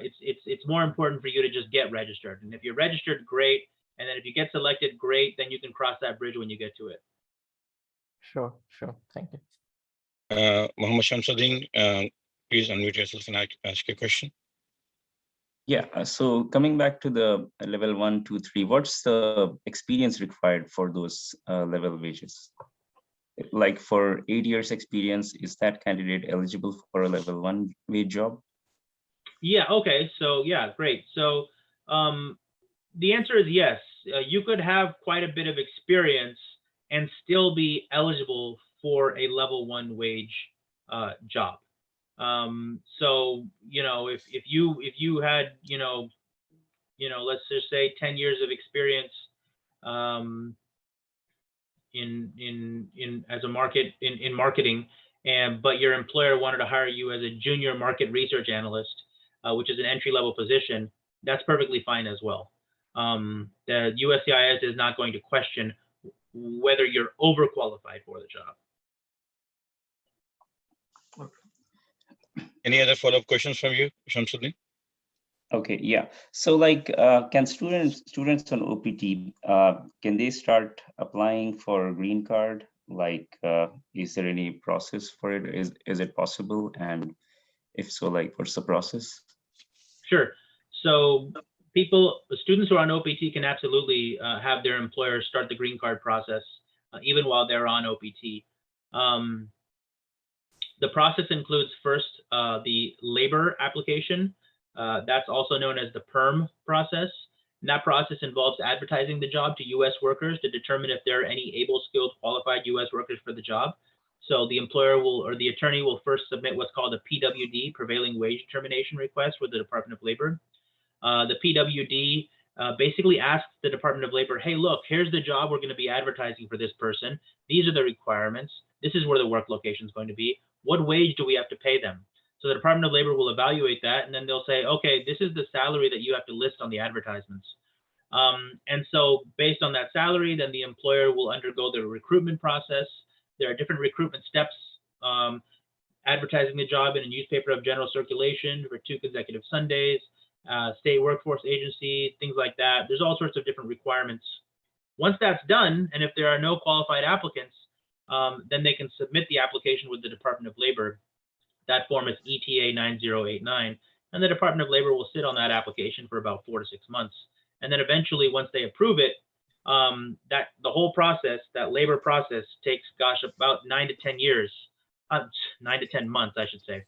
It's more important for you to just get registered. And if you're registered, great. And then if you get selected, great. Then you can cross that bridge when you get to it. Sure. Thank you. Muhammad Shamsuddin, please unmute yourself and ask your question. Yeah, so coming back to the level 1, 2, 3, what's the experience required for those level wages? Like for 8 years experience, is that candidate eligible for a level 1 wage job? Yeah, okay, so yeah, great. So the answer is yes. You could have quite a bit of experience and still be eligible for a level 1 wage job. So, if you had, let's just say 10 years of experience in marketing, but your employer wanted to hire you as a junior market research analyst, which is an entry-level position, that's perfectly fine as well. The USCIS is not going to question whether you're overqualified for the job. Any other follow-up questions from you, Shamsuddin? Okay, yeah. So like, can students on OPT, can they start applying for green card? Like, is there any process for it? Is it possible? And if so, like, what's the process? Sure. So students who are on OPT can absolutely have their employer start the green card process, even while they're on OPT. The process includes first the labor application. That's also known as the PERM process. And that process involves advertising the job to U.S. workers to determine if there are any able, skilled, qualified U.S. workers for the job. So the employer or the attorney will first submit what's called a PWD, prevailing wage determination request, with the Department of Labor. The PWD basically asks the Department of Labor, hey, look, here's the job we're going to be advertising for this person. These are the requirements. This is where the work location is going to be. What wage do we have to pay them? So the Department of Labor will evaluate that, and then they'll say, okay, this is the salary that you have to list on the advertisements. And so based on that salary, then the employer will undergo the recruitment process. There are different recruitment steps, advertising the job in a newspaper of general circulation for 2 consecutive Sundays, state workforce agency, things like that. There's all sorts of different requirements. Once that's done, and if there are no qualified applicants, then they can submit the application with the Department of Labor. That form is ETA 9089, and the Department of Labor will sit on that application for about 4 to 6 months. And then eventually, once they approve it, the whole process, that labor process, takes, about 9 to 10 years, 9 to 10 months, I should say.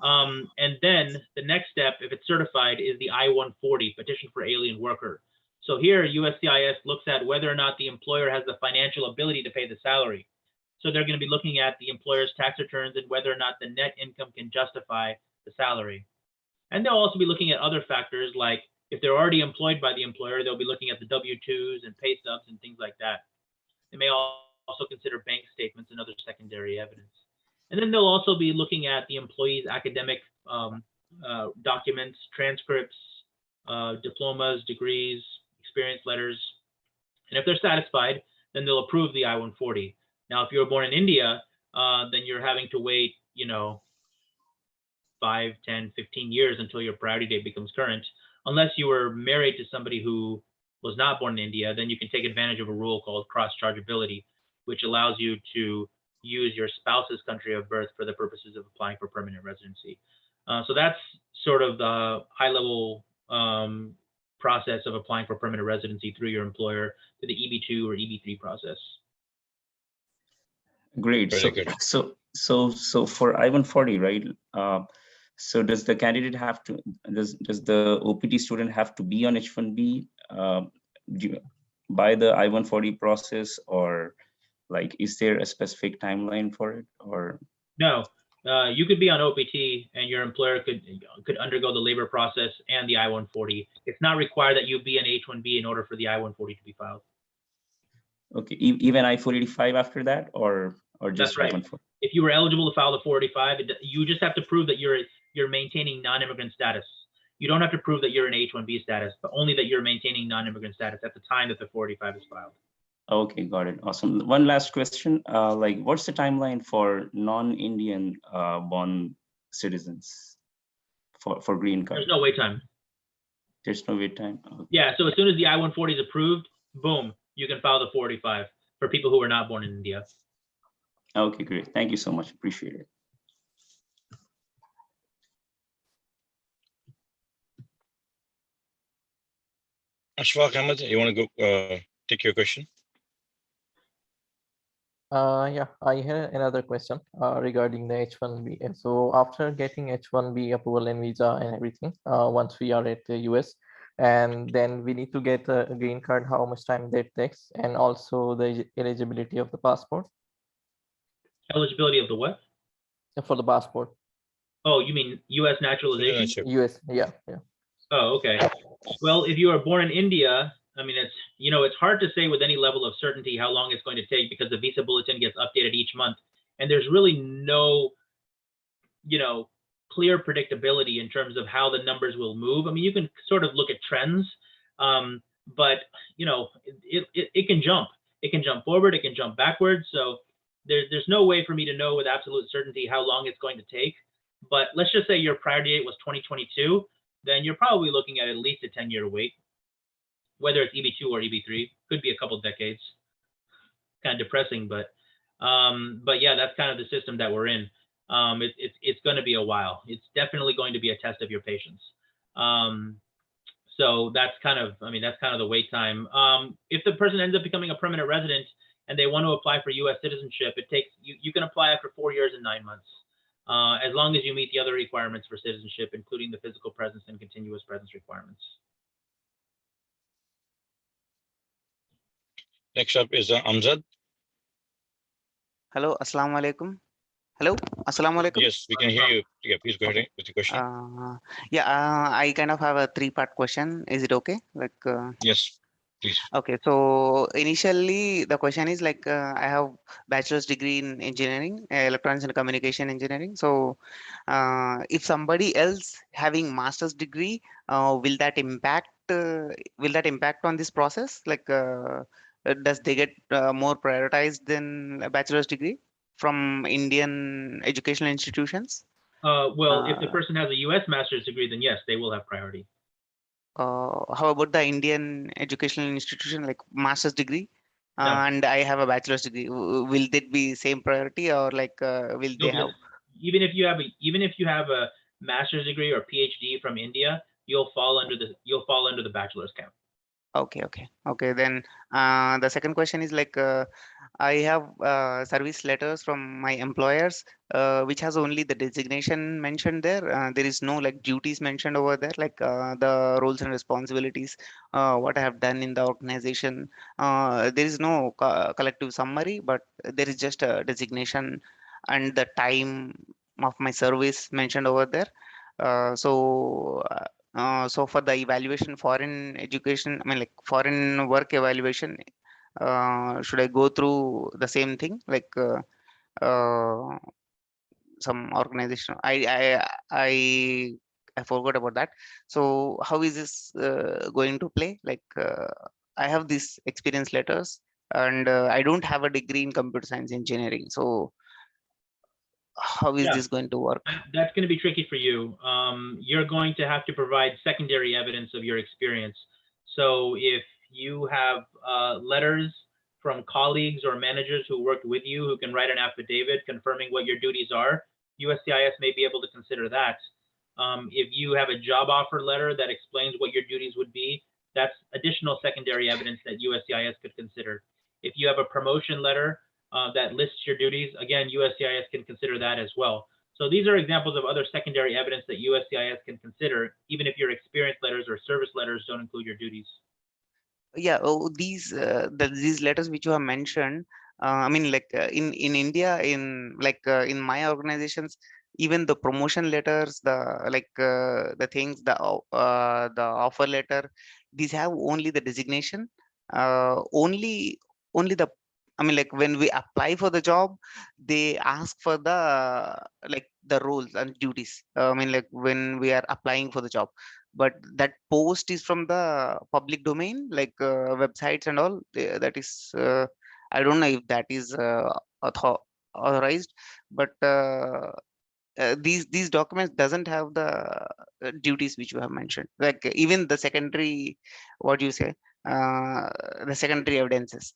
And then the next step, if it's certified, is the I-140, petition for alien worker. So here, USCIS looks at whether or not the employer has the financial ability to pay the salary. So they're going to be looking at the employer's tax returns and whether or not the net income can justify the salary. And they'll also be looking at other factors, like if they're already employed by the employer, they'll be looking at the W-2s and pay stubs and things like that. They may also consider bank statements and other secondary evidence. And then they'll also be looking at the employee's academic documents, transcripts, diplomas, degrees, experience letters. And if they're satisfied, then they'll approve the I-140. Now, if you were born in India, then you're having to wait, 5, 10, 15 years until your priority date becomes current. Unless you were married to somebody who was not born in India, then you can take advantage of a rule called cross-chargeability, which allows you to use your spouse's country of birth for the purposes of applying for permanent residency. So that's sort of the high-level process of applying for permanent residency through your employer to the EB2 or EB3 process. Great. Very good. So for I-140, right? So does the candidate have to, does the OPT student have to be on H1B by the I-140 process, or like, is there a specific timeline for it, or? No, you could be on OPT and your employer could undergo the labor process and the I-140. It's not required that you be an H1B in order for the I-140 to be filed. Okay, even I-485 after that, or just That's right. I-140? If you were eligible to file the 485, you just have to prove that you're maintaining non-immigrant status. You don't have to prove that you're in H1B status, but only that you're maintaining non-immigrant status at the time that the 485 is filed. Okay, got it. Awesome. One last question. Like, what's the timeline for non-Indian born citizens for green card? There's no wait time. There's no wait time. Okay. Yeah, so as soon as the I-140 is approved, boom, you can file the 485 for people who are not born in India. Okay, great. Thank you so much. Appreciate it. Ashfaq Ahmed, you want to go take your question? Yeah, I had another question regarding the H1B. So after getting H1B approval and visa and everything, once we are at the US, and then we need to get a green card, how much time that takes, and also the eligibility of the passport. Eligibility of the what? For the passport. Oh, you mean US naturalization? US, yeah. Oh, okay. Well, if you are born in India, I mean, it's hard to say with any level of certainty how long it's going to take, because the visa bulletin gets updated each month, and there's really no, clear predictability in terms of how the numbers will move. I mean, you can sort of look at trends, but it can jump. It can jump forward. It can jump backwards. So there's no way for me to know with absolute certainty how long it's going to take. But let's just say your priority date was 2022, then you're probably looking at least a 10-year wait. Whether it's EB2 or EB3, could be a couple decades. Kind of depressing, but yeah, that's kind of the system that we're in. It's going to be a while. It's definitely going to be a test of your patience. So that's kind of the wait time. If the person ends up becoming a permanent resident and they want to apply for U.S. citizenship, it takes you can apply after 4 years and 9 months, as long as you meet the other requirements for citizenship, including the physical presence and continuous presence requirements. Next up is Amjad. Hello, assalamu alaikum. Hello, assalamu alaikum. Yes, we can hear you. Yeah, please go ahead with your question. I kind of have a 3-part question. Is it okay? Yes, please. Okay, so initially the question is I have bachelor's degree in engineering, electronics and communication engineering. So if somebody else having master's degree, will that impact on this process? Does they get more prioritized than a bachelor's degree from Indian educational institutions? Well, if the person has a U.S. master's degree, then yes, they will have priority. How about the Indian educational institution, like master's degree, and I have a bachelor's degree? Will that be same priority, or will they have? Even if you have a master's degree or PhD from India, you'll fall under the bachelor's count. Okay. Then the second question is I have service letters from my employers, which has only the designation mentioned there. There is no like duties mentioned over there, like the roles and responsibilities, what I have done in the organization. There is no collective summary, but there is just a designation and the time of my service mentioned over there. So for the evaluation, foreign education, I mean like foreign work evaluation, should I go through the same thing like uh, some organization? I forgot about that. So how is this going to play? Like I have these experience letters, and I don't have a degree in computer science engineering. So how is Yeah. this going to work? That's going to be tricky for you. You're going to have to provide secondary evidence of your experience. So if you have letters from colleagues or managers who worked with you who can write an affidavit confirming what your duties are, USCIS may be able to consider that. If you have a job offer letter that explains what your duties would be, that's additional secondary evidence that USCIS could consider. If you have a promotion letter that lists your duties, again, USCIS can consider that as well. So these are examples of other secondary evidence that USCIS can consider, even if your experience letters or service letters don't include your duties. Yeah, these letters which you have mentioned, I mean like in India, in like in my organizations, even the promotion letters, the things, the offer letter, these have only the designation, only the, I mean like when we apply for the job, they ask for the like the roles and duties, I mean like when we are applying for the job, but that post is from the public domain, like websites and all. That is, I don't know if that is authorized, but these documents doesn't have the duties which you have mentioned. Like even the secondary, what do you say, the secondary evidences.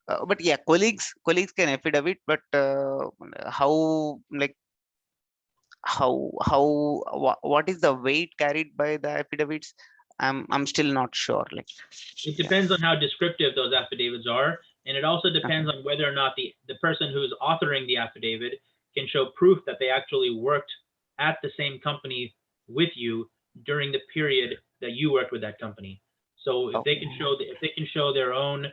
But yeah, colleagues can affidavit, but how like what is the weight carried by the affidavits? I'm still not sure. Like it depends on how descriptive those affidavits are, and it also depends on whether or not the person who's authoring the affidavit can show proof that they actually worked at the same company with you during the period that you worked with that company. So if they can show their own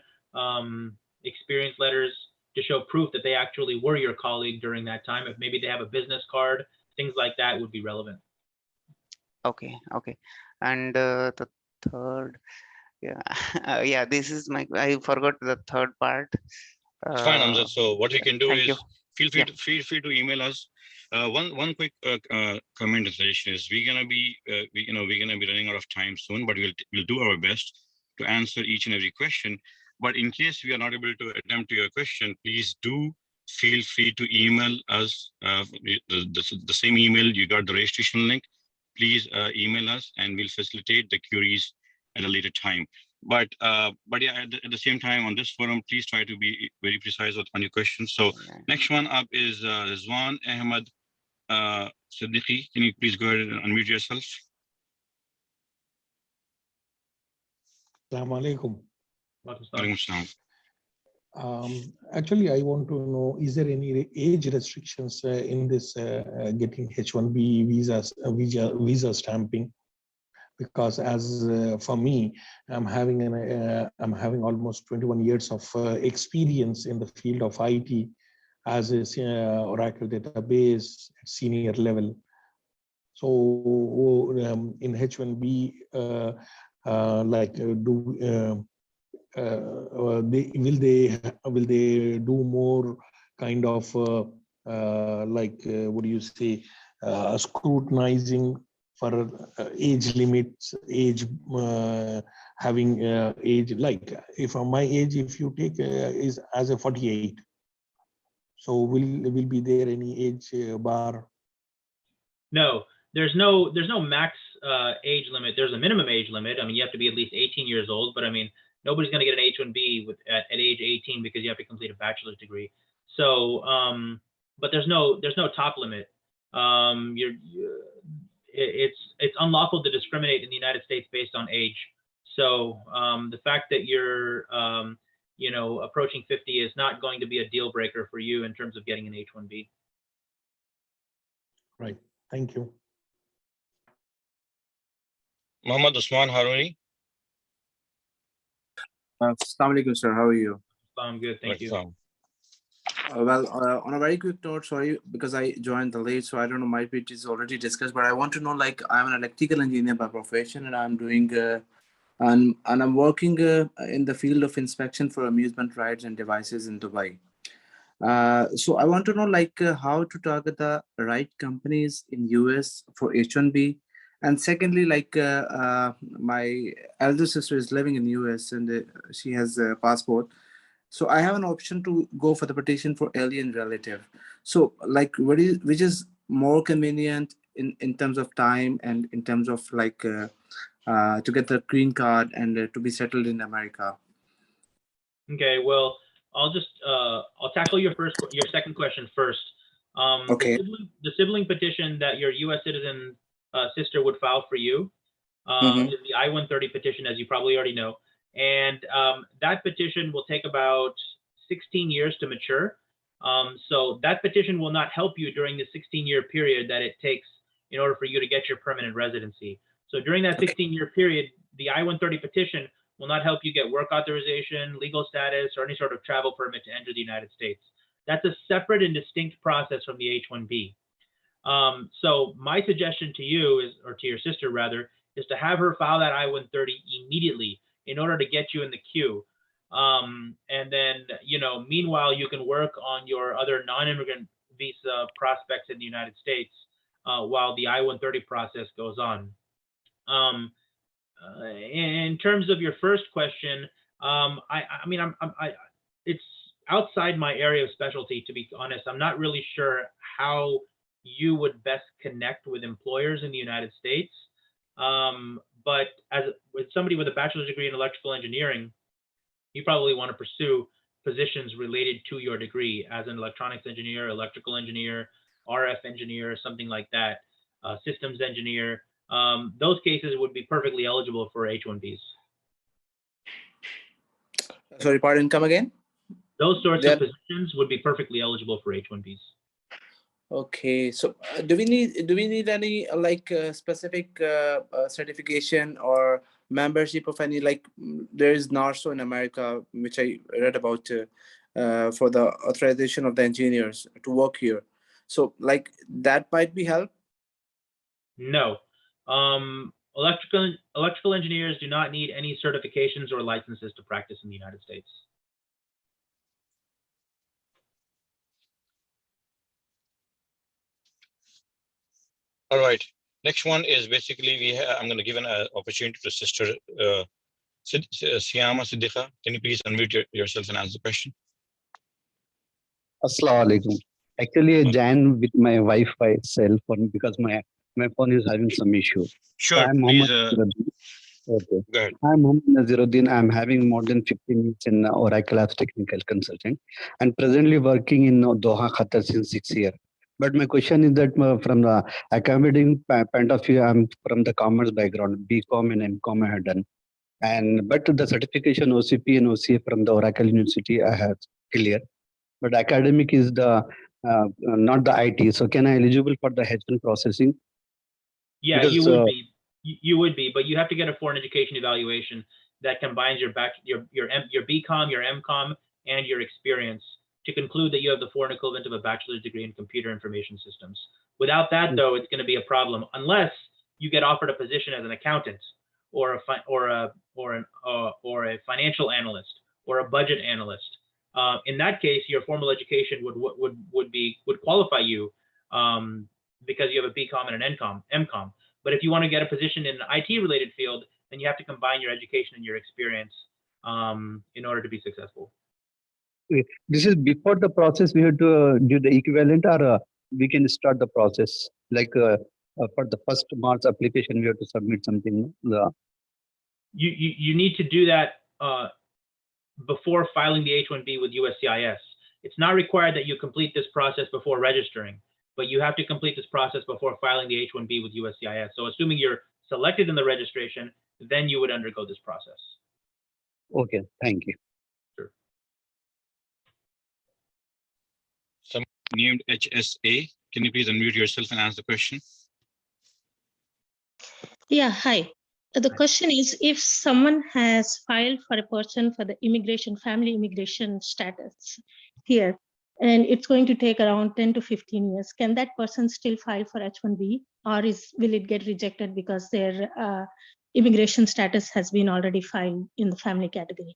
experience letters to show proof that they actually were your colleague during that time, if maybe they have a business card, things like that would be relevant. Okay. And the third, yeah, yeah, this is my, I forgot the third part. It's fine, Amjad. So what we can do Thank you. is feel free to email us. One quick comment and suggestion is we're gonna be running out of time soon, but we'll do our best to answer each and every question. But in case we are not able to attempt to your question, please do feel free to email us the same email you got the registration link. Please email us and we'll facilitate the queries at a later time. But yeah, at the same time on this forum, please try to be very precise on your questions. So next one up is Rizwan Ahmed Siddiqui. Can you please go ahead and unmute yourself? Assalamu alaikum. Actually, I want to know, is there any age restrictions in this getting H1B visa stamping? Because as for me, I'm having almost 21 years of experience in the field of IT as a Oracle database at senior level. So in H1B, will they do more kind of what do you say, scrutinizing for age limits, age having age, like if my age, if you take is as a 48, so will be there any age bar? No, there's no max age limit. There's a minimum age limit. I mean, you have to be at least 18 years old, but I mean, nobody's going to get an H1B at age 18 because you have to complete a bachelor's degree. So, but there's no top limit. It's unlawful to discriminate in the United States based on age. So the fact that you're approaching 50 is not going to be a deal breaker for you in terms of getting an H1B. Right. Thank you. Muhammad Usman Haruni. Assalamu alaikum, sir. How are you? I'm good, thank you. On a very quick note, sorry, because I joined the late, so I don't know, might be it is already discussed, but I want to know, like, I'm an electrical engineer by profession, and I'm doing, and I'm working in the field of inspection for amusement rides and devices in Dubai. So I want to know, like, how to target the right companies in US for H1B. And secondly, like, my elder sister is living in US and she has a passport. So I have an option to go for the petition for alien relative. So like, which is more convenient in terms of time and in terms of like to get the green card and to be settled in America? Okay, well, I'll tackle your second question first. Okay. The sibling petition that your U.S. citizen sister would file for you is the I-130 petition, as you probably already know. And that petition will take about 16 years to mature. So that petition will not help you during the 16-year period that it takes in order for you to get your permanent residency. So during that 16-year period, the I-130 petition will not help you get work authorization, legal status, or any sort of travel permit to enter the United States. That's a separate and distinct process from the H-1B. So my suggestion to you is, or to your sister rather, is to have her file that I-130 immediately in order to get you in the queue. And then, meanwhile, you can work on your other non-immigrant visa prospects in the United States while the I-130 process goes on. In terms of your first question, it's outside my area of specialty, to be honest. I'm not really sure how you would best connect with employers in the United States. But with somebody with a bachelor's degree in electrical engineering, you probably want to pursue positions related to your degree as an electronics engineer, electrical engineer, RF engineer, something like that, systems engineer. Those cases would be perfectly eligible for H1Bs. Sorry, pardon, come again? Those sorts of positions would be perfectly eligible for H1Bs. Okay, so do we need any like specific certification or membership of any, like there is NARSO in America, which I read about for the authorization of the engineers to work here. So like that might be help? No. Electrical engineers do not need any certifications or licenses to practice in the United States. All right. Next one is basically I'm going to give an opportunity to Sister Siyama Siddiqa. Can you please unmute yourself and answer the question? Assalamu alaikum. Actually, I joined with my Wi-Fi cell phone because my phone is having some issue. Sure, So I'm please. Okay. Go ahead. I'm Mohammed Naziruddin. I'm having more than 15 years in Oracle as technical consultant and presently working in Doha, Qatar since 6 years. But my question is that from the academic point of view, I'm from the commerce background, BCom and MCom I have done. But the certification OCP and OCA from the Oracle University I have clear. But academic is the not the IT. So can I eligible for the H1 processing? Yeah, because, you would be. You would be, but you have to get a foreign education evaluation that combines your BCom, your MCom, and your experience to conclude that you have the foreign equivalent of a bachelor's degree in computer information systems. Without that, though, it's going to be a problem unless you get offered a position as an accountant or a financial analyst or a budget analyst. In that case, your formal education would qualify you because you have a BCom and an MCom. But if you want to get a position in an IT-related field, then you have to combine your education and your experience in order to be successful. This is before the process we have to do the equivalent, or we can start the process like for the first March application we have to submit something. You need to do that before filing the H1B with USCIS. It's not required that you complete this process before registering, but you have to complete this process before filing the H1B with USCIS. So assuming you're selected in the registration, then you would undergo this process. Okay, thank you. Sure. named HSA. Can you please unmute yourself and ask the question? Yeah, hi. The question is, if someone has filed for a person for the family immigration status here, and it's going to take around 10 to 15 years, can that person still file for H1B, or will it get rejected because their immigration status has been already filed in the family category?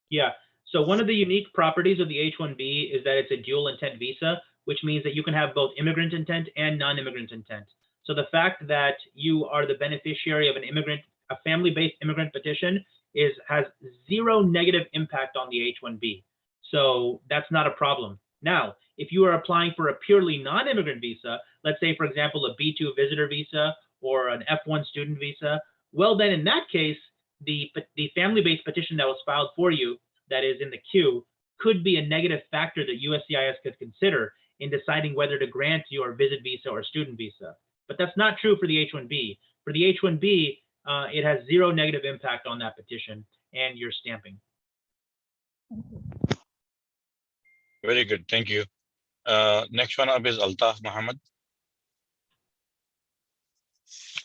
Yeah. So one of the unique properties of the H1B is that it's a dual intent visa, which means that you can have both immigrant intent and non-immigrant intent. So the fact that you are the beneficiary of a family-based immigrant petition has zero negative impact on the H1B. So that's not a problem. Now, if you are applying for a purely non-immigrant visa, let's say, for example, a B2 visitor visa or an F1 student visa, well, then in that case, the family-based petition that was filed for you, that is in the queue, could be a negative factor that USCIS could consider in deciding whether to grant your visit visa or student visa. But that's not true for the H1B. For the H1B, it has zero negative impact on that petition and your stamping. Very good, thank you. Next one up is Altaf Muhammad.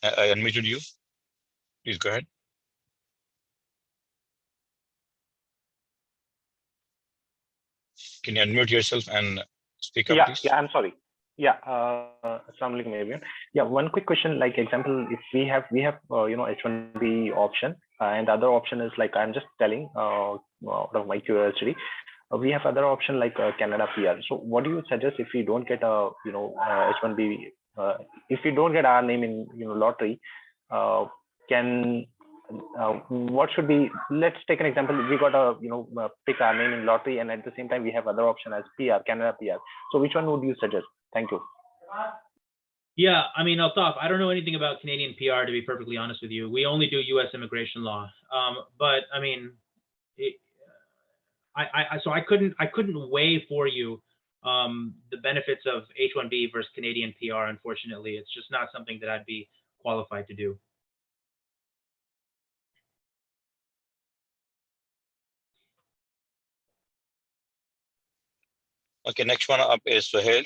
I unmuted you. Please go ahead. Can you unmute yourself and speak up, please? Yeah, I'm sorry. Yeah, Assalamu alaikum everyone. Yeah, one quick question, like example, if we have H1B option, and the other option is like, I'm just telling out of my curiosity, we have other option like Canada PR. So what do you suggest if we don't get a H1B, if we don't get our name in lottery, what should be, let's take an example, we got a pick our name in lottery, and at the same time we have other option as PR, Canada PR. So which one would you suggest? Thank you. Yeah, I mean, Altaf, I don't know anything about Canadian PR, to be perfectly honest with you. We only do US immigration law. But I mean, so I couldn't weigh for you the benefits of H1B versus Canadian PR, unfortunately. It's just not something that I'd be qualified to do. Okay, next one up is Suhail.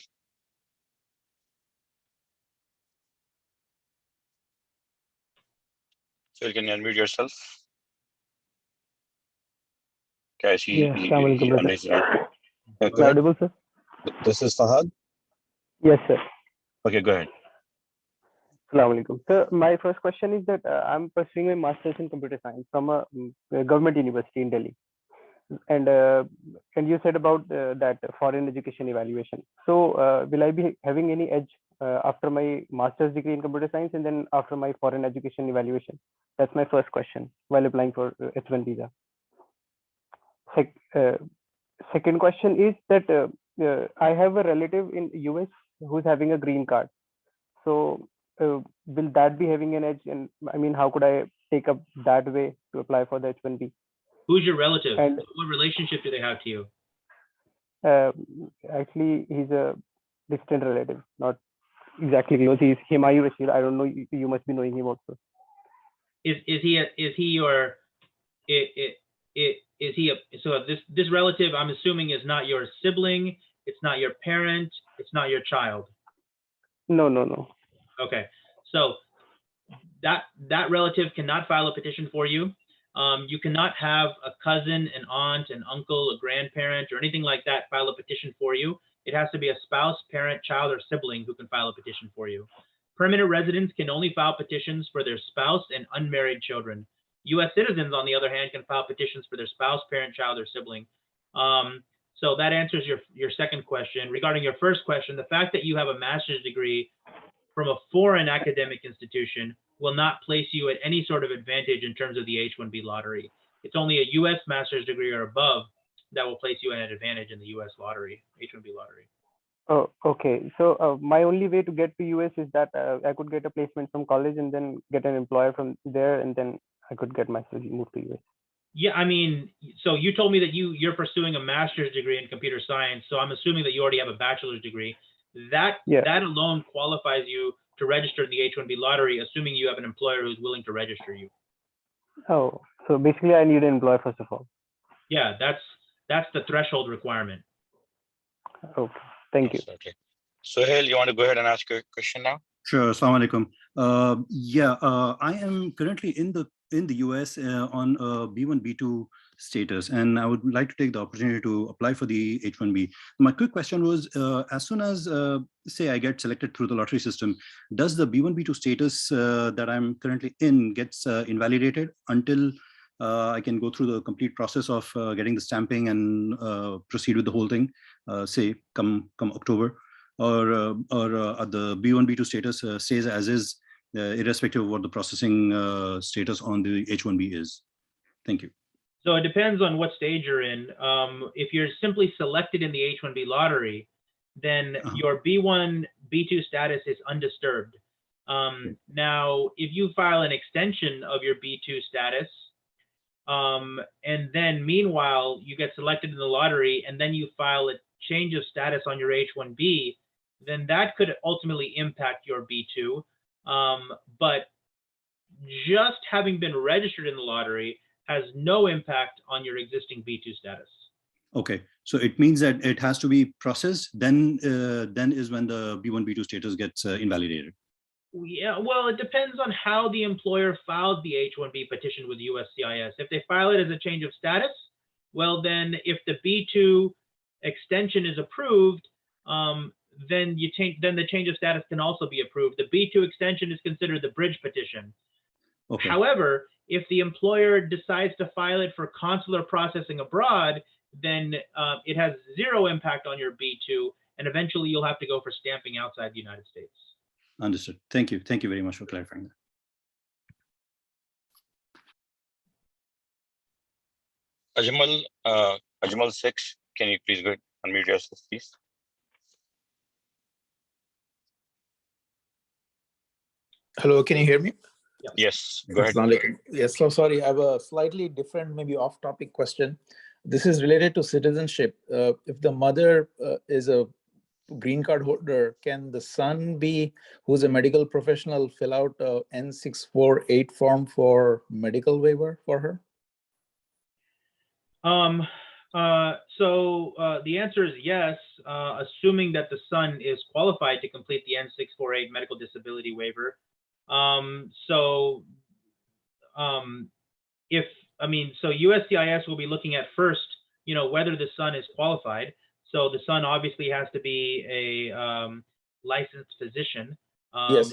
So can you unmute yourself? Okay, I see. Yeah, Assalamu alaikum, brother. Go ahead. Audible, sir? This is Fahad. Yes, sir. Okay, go ahead. Assalamu alaikum. Sir, my first question is that I'm pursuing a master's in computer science from a government university in Delhi. And you said about that foreign education evaluation. So will I be having any edge after my master's degree in computer science and then after my foreign education evaluation? That's my first question while applying for H1 visa. Second question is that I have a relative in US who's having a green card. So will that be having an edge? And I mean, how could I take up that way to apply for the H1B? Who's your relative? And what relationship do they have to you? Actually, he's a distant relative, not exactly close. He's Himayu Rashid. I don't know. You must be knowing him also. Is he so this relative, I'm assuming, is not your sibling, it's not your parent, it's not your child? No. Okay, so that relative cannot file a petition for you. You cannot have a cousin, an aunt, an uncle, a grandparent, or anything like that file a petition for you. It has to be a spouse, parent, child, or sibling who can file a petition for you. Permanent residents can only file petitions for their spouse and unmarried children. U.S. citizens, on the other hand, can file petitions for their spouse, parent, child, or sibling. So that answers your second question. Regarding your first question, the fact that you have a master's degree from a foreign academic institution will not place you at any sort of advantage in terms of the H1B lottery. It's only a U.S. master's degree or above that will place you at an advantage in the U.S. lottery, H1B lottery. Oh, okay. So my only way to get to US is that I could get a placement from college and then get an employer from there, and then I could get myself moved to US. Yeah, I mean, so you told me that you're pursuing a master's degree in computer science, so I'm assuming that you already have a bachelor's degree. That alone qualifies you to register in the H1B lottery, assuming you have an employer who's willing to register you. Oh, so basically I need an employer first of all. Yeah, that's the threshold requirement. Okay. Thank you. Okay. Sohail, you want to go ahead and ask your question now? Sure. Assalamu alaikum. I am currently in the US on a B1, B2 status, and I would like to take the opportunity to apply for the H1B. My quick question was, as soon as, say, I get selected through the lottery system, does the B1, B2 status that I'm currently in gets invalidated until I can go through the complete process of getting the stamping and proceed with the whole thing, say, come October? Or the B1, B2 status stays as is, irrespective of what the processing status on the H1B is? Thank you. So it depends on what stage you're in. If you're simply selected in the H1B lottery, then your B1, B2 status is undisturbed. Now, if you file an extension of your B2 status, and then meanwhile you get selected in the lottery, and then you file a change of status on your H1B, then that could ultimately impact your B2. But just having been registered in the lottery has no impact on your existing B2 status. Okay, so it means that it has to be processed, then is when the B1, B2 status gets invalidated. Yeah, well, it depends on how the employer filed the H1B petition with USCIS. If they file it as a change of status, well, then if the B2 extension is approved, then the change of status can also be approved. The B2 extension is considered the bridge petition. Okay. However, if the employer decides to file it for consular processing abroad, then it has zero impact on your B2, and eventually you'll have to go for stamping outside the United States. Understood. Thank you. Thank you very much for clarifying that. Ajmal 6, can you please go ahead and unmute yourself, please? Hello, can you hear me? Yes, go ahead. Yes, so sorry, I have a slightly different, maybe off-topic question. This is related to citizenship. If the mother is a green card holder, can the son be, who's a medical professional, fill out a N648 form for medical waiver for her? The answer is yes, assuming that the son is qualified to complete the N648 medical disability waiver. So USCIS will be looking at first, whether the son is qualified. So the son obviously has to be a licensed physician Yes.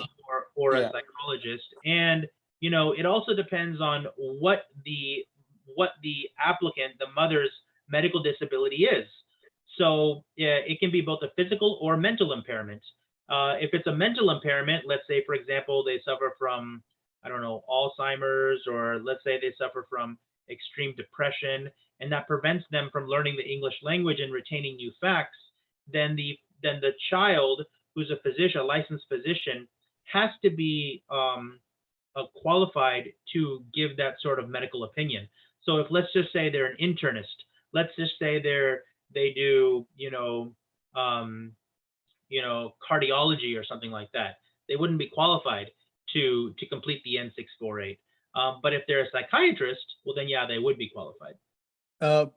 or a psychologist, and it also depends on what the applicant, the mother's medical disability is. So it can be both a physical or mental impairment. If it's a mental impairment, let's say, for example, they suffer from, I don't know, Alzheimer's, or let's say they suffer from extreme depression, and that prevents them from learning the English language and retaining new facts, then the child who's a physician, a licensed physician, has to be qualified to give that sort of medical opinion. So if, let's just say they're an internist, let's just say they do cardiology or something like that, they wouldn't be qualified to complete the N648. But if they're a psychiatrist, well then yeah, they would be qualified.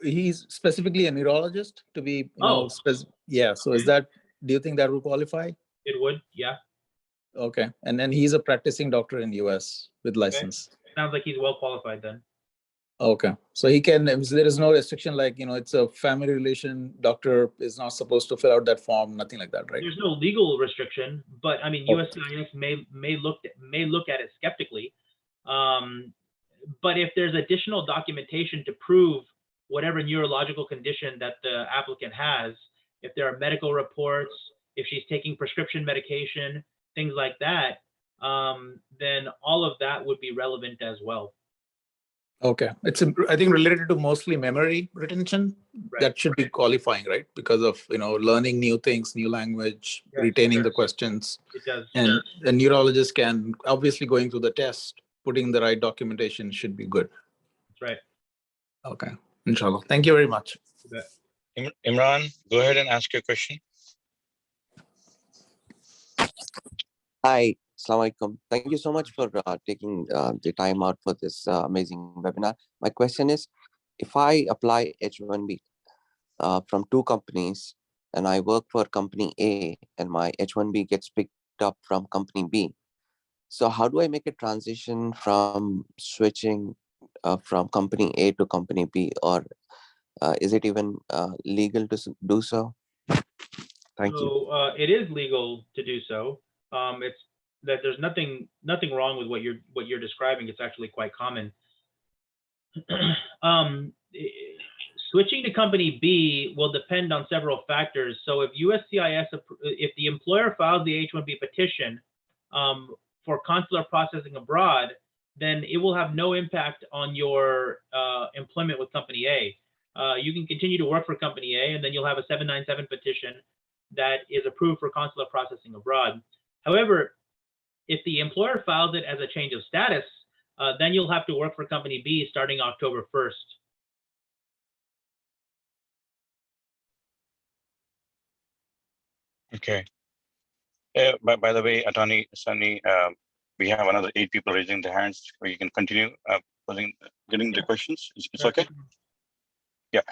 He's specifically a neurologist to be, Yeah. So is that, do you think that will qualify? It would, yeah. Okay, and then he's a practicing doctor in US with license. Okay. Sounds like he's well qualified then. Okay, so he can, there is no restriction like, it's a family relation, doctor is not supposed to fill out that form, nothing like that, right? There's no legal restriction, but I mean, USCIS may look at it skeptically. But if there's additional documentation to prove whatever neurological condition that the applicant has, if there are medical reports, if she's taking prescription medication, things like that, then all of that would be relevant as well. Okay, it's, I think, related to mostly memory retention. Right. That should be qualifying, right? Because of, learning new things, new language, yes, retaining the questions. It does. And the neurologist can, obviously going through the test, putting the right documentation should be good. That's right. Okay, inshallah. Thank you very much. Imran, go ahead and ask your question. Hi, Assalamu alaikum. Thank you so much for taking the time out for this amazing webinar. My question is, if I apply H1B from two companies and I work for company A and my H1B gets picked up from company B. So how do I make a transition from switching from company A to company B, or is it even legal to do so? Thank you. So it is legal to do so. It's that there's nothing wrong with what you're describing. It's actually quite common. um, Switching to company B will depend on several factors. So if USCIS, if the employer files the H-1B petition for consular processing abroad, then it will have no impact on your employment with company A. You can continue to work for company A, and then you'll have a 797 petition that is approved for consular processing abroad. However, if the employer files it as a change of status, then you'll have to work for company B starting October 1st. Okay. By the way, Attorney Sunny, we have another 8 people raising their hands. Where you can continue getting the questions. It's okay. Yeah.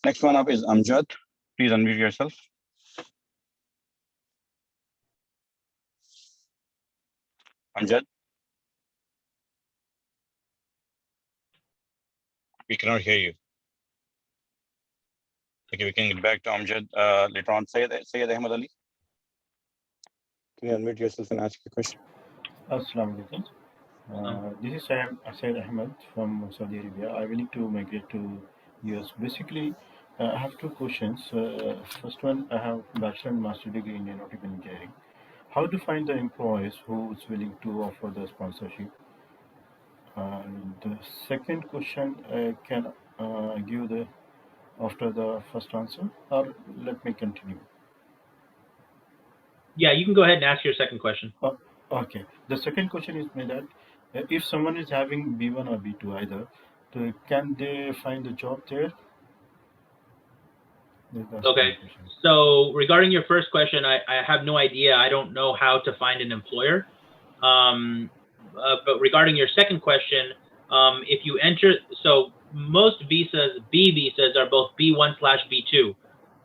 Next one up is Amjad. Please unmute yourself. Amjad. We cannot hear you. Okay, we can get back to Amjad later on. Syed Ahmed Ali. Can you unmute yourself and ask your question? Assalamu alaikum. This is Syed Ahmed from Saudi Arabia. I willing to migrate to US. Basically, I have 2 questions. First one, I have bachelor and master degree in aeronautical engineering. How to find the employees who is willing to offer the sponsorship? And the second question, can give the after the first answer, or let me continue? Yeah, you can go ahead and ask your second question. Okay. The second question is that if someone is having B1 or B2 either, can they find a job there? Okay. So regarding your first question, I have no idea. I don't know how to find an employer. But regarding your second question, if you enter, so most visas, B visas, are both B1/B2.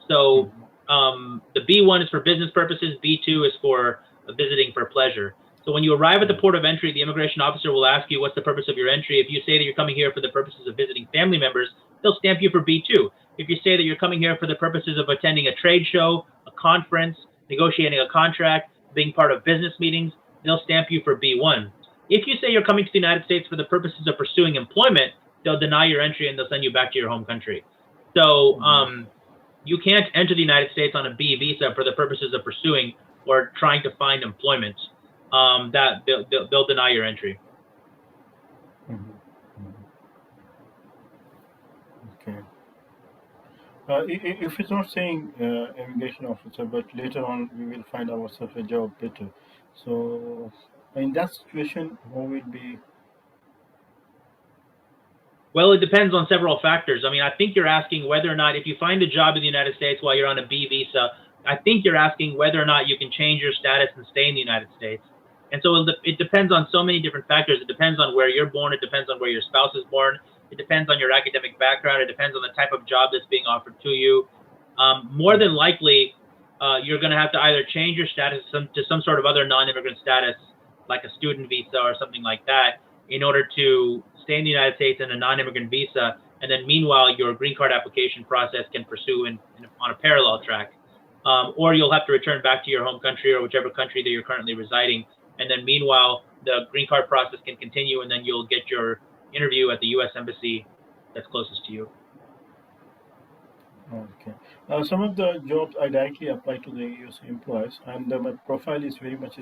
So the B1 is for business purposes, B2 is for visiting for pleasure. So when you arrive at the port of entry, the immigration officer will ask you, what's the purpose of your entry? If you say that you're coming here for the purposes of visiting family members, they'll stamp you for B2. If you say that you're coming here for the purposes of attending a trade show, a conference, negotiating a contract, being part of business meetings, they'll stamp you for B1. If you say you're coming to the United States for the purposes of pursuing employment, they'll deny your entry and they'll send you back to your home country. So you can't enter the United States on a B visa for the purposes of pursuing or trying to find employment. That they'll deny your entry. Okay. If it's not saying immigration officer, but later on we will find ourselves a job better. So in that situation, how will be? Well, it depends on several factors. I mean, I think you're asking whether or not, if you find a job in the United States while you're on a B visa, I think you're asking whether or not you can change your status and stay in the United States. And so it depends on so many different factors. It depends on where you're born. It depends on where your spouse is born. It depends on your academic background. It depends on the type of job that's being offered to you. More than likely, you're going to have to either change your status to some sort of other non-immigrant status, like a student visa or something like that, in order to stay in the United States in a non-immigrant visa. And then meanwhile, your green card application process can pursue on a parallel track. Or you'll have to return back to your home country or whichever country that you're currently residing. And then meanwhile, the green card process can continue, and then you'll get your interview at the U.S. Embassy that's closest to you. Okay. Some of the jobs I directly apply to the US employees, and my profile is very much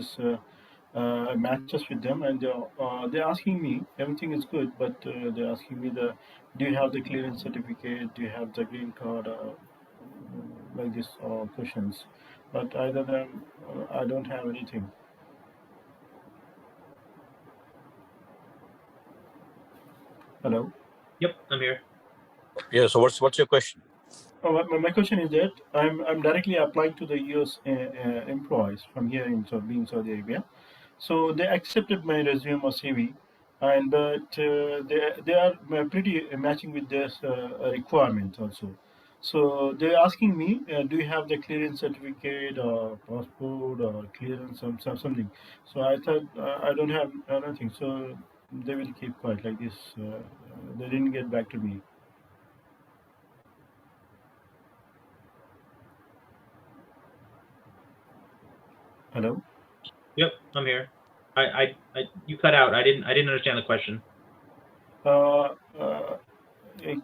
matches with them, and they're asking me, everything is good, but they're asking me do you have the clearance certificate? Do you have the green card? Like this questions, but either than I don't have anything. Hello. Yep, I'm here. Yeah. So what's your question? My question is that I'm directly applying to the US employees from here in Saudi Arabia, so they accepted my resume or CV, but they are pretty matching with this requirement also. So they're asking me, do you have the clearance certificate or passport or clearance something? So I thought I don't have nothing. So they will keep quiet like this. They didn't get back to me. Hello. Yep, I'm here. You cut out. I didn't understand the question.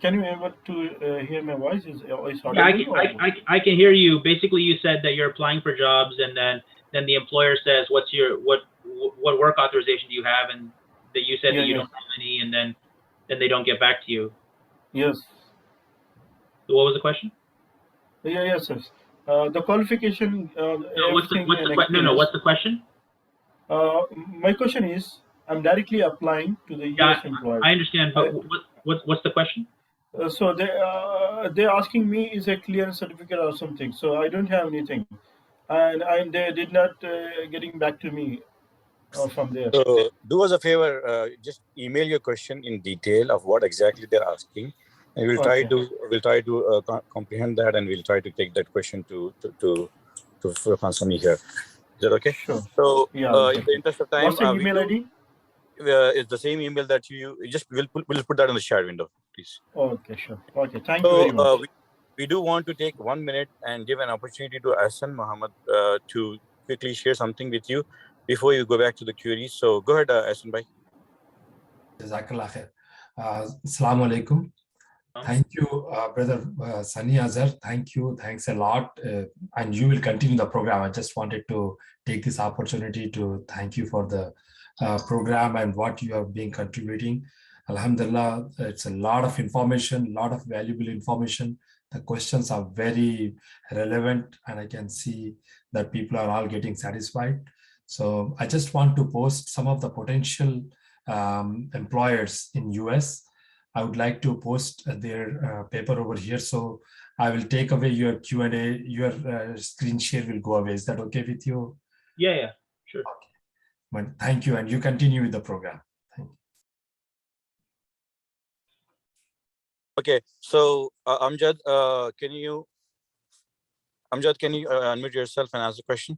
Can you able to hear my voice? Is Yeah, audible or? I can hear you. Basically, you said that you're applying for jobs, and then the employer says, "What's your what work authorization do you have?" And that you said Yeah, that you yeah. don't have any, and then they don't get back to you. Yes. So what was the question? Yeah, yes, yes. The qualification, No, everything and no, experience. what's the question? My question is, I'm directly applying to the Yeah, U.S. employer. I understand, but what's the question? So they're asking me is a clearance certificate or something. So I don't have anything, and they did not getting back to me from there. So do us a favor, just email your question in detail of what exactly they're asking, and we'll try to comprehend that, and we'll try to take that question to Furqan Sami here. Is that okay? Sure. So Yeah. in the interest of time, What's the email ID? It's the same email that you just we'll put that in the share window, please. Okay, sure. Okay, thank you very much. We do want to take 1 minute and give an opportunity to Ahsan Muhammad to quickly share something with you before you go back to the queries. So go ahead, Ahsan bhai. Jazakallah khair. Assalamu alaikum. Thank you, brother Sani Azhar. Thank you. Thanks a lot. And you will continue the program. I just wanted to take this opportunity to thank you for the program and what you have been contributing. Alhamdulillah, it's a lot of information, a lot of valuable information. The questions are very relevant, and I can see that people are all getting satisfied. So I just want to post some of the potential employers in US. I would like to post their paper over here. So I will take away your Q&A, your screen share will go away. Is that okay with you? Yeah, sure. Okay. Well, thank you. And you continue with the program. Thank you. Okay, so Amjad, can you unmute yourself and ask the question?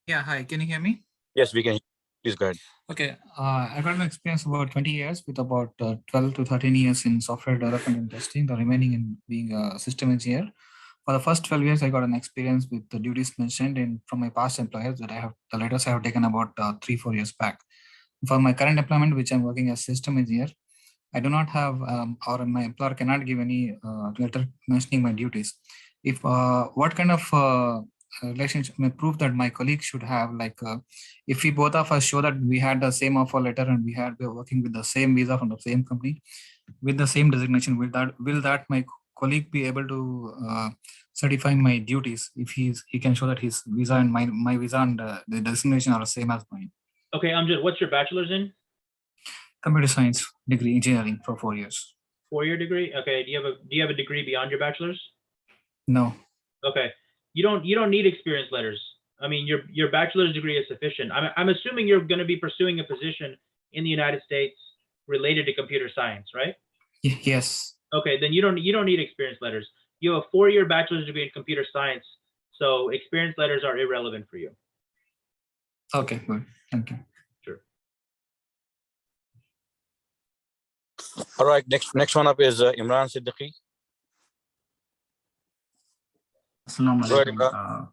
Yeah, hi, can you hear me? Yes, we can. Please go ahead. Okay, I got an experience about 20 years with about 12 to 13 years in software development and testing, the remaining in being a system engineer. For the first 12 years, I got an experience with the duties mentioned from my past employers that the letters I have taken about 3-4 years back. For my current employment, which I'm working as system engineer, I do not have, or my employer cannot give any letter mentioning my duties. If what kind of relationship may prove that my colleague should have, like if we both of us show that we had the same offer letter and we were working with the same visa from the same company with the same designation, will that my colleague be able to certify my duties if he can show that his visa and my visa and the designation are the same as mine? Okay, Amjad, what's your bachelor's in? Computer science degree, engineering, for 4 years. 4-year degree? Okay. Do you have a degree beyond your bachelor's? No. Okay. You don't need experience letters. I mean, your bachelor's degree is sufficient. I'm assuming you're going to be pursuing a position in the United States related to computer science, right? Yes. Okay, then you don't need experience letters. You have a 4-year bachelor's degree in computer science, so experience letters are irrelevant for you. Okay, good. Thank you. Sure. All right, next one up is Imran Siddiqui. Assalamu alaikum.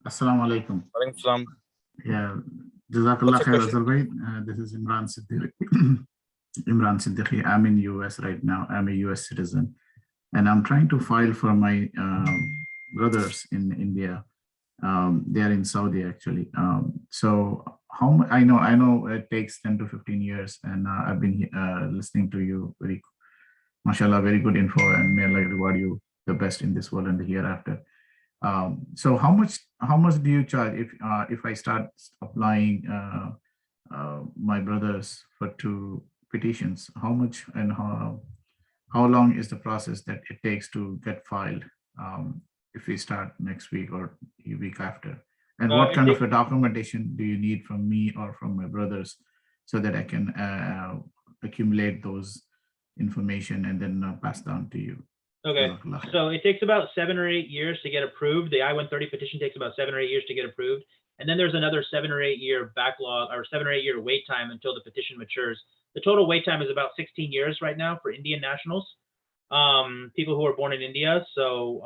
Assalamu alaikum. Walaikum salam. Yeah, Jazakallah khair, Azhar bhai. This is Imran Siddiqui. Imran Siddiqui. I'm in US right now. I'm a US citizen, and I'm trying to file for my brothers in India. They are in Saudi actually. So I know it takes 10 to 15 years, and I've been listening to you. Mashallah, very good info, and may Allah reward you the best in this world and the hereafter. So how much do you charge if I start applying my brothers for 2 petitions? How much and how long is the process that it takes to get filed if we start next week or the week after? And what kind of a documentation do you need from me or from my brothers so that I can accumulate those information and then pass down to you? Okay, so it takes about 7 or 8 years to get approved. The I-130 petition takes about 7 or 8 years to get approved. And then there's another 7 or 8 year backlog, or 7 or 8 year wait time until the petition matures. The total wait time is about 16 years right now for Indian nationals, people who are born in India. So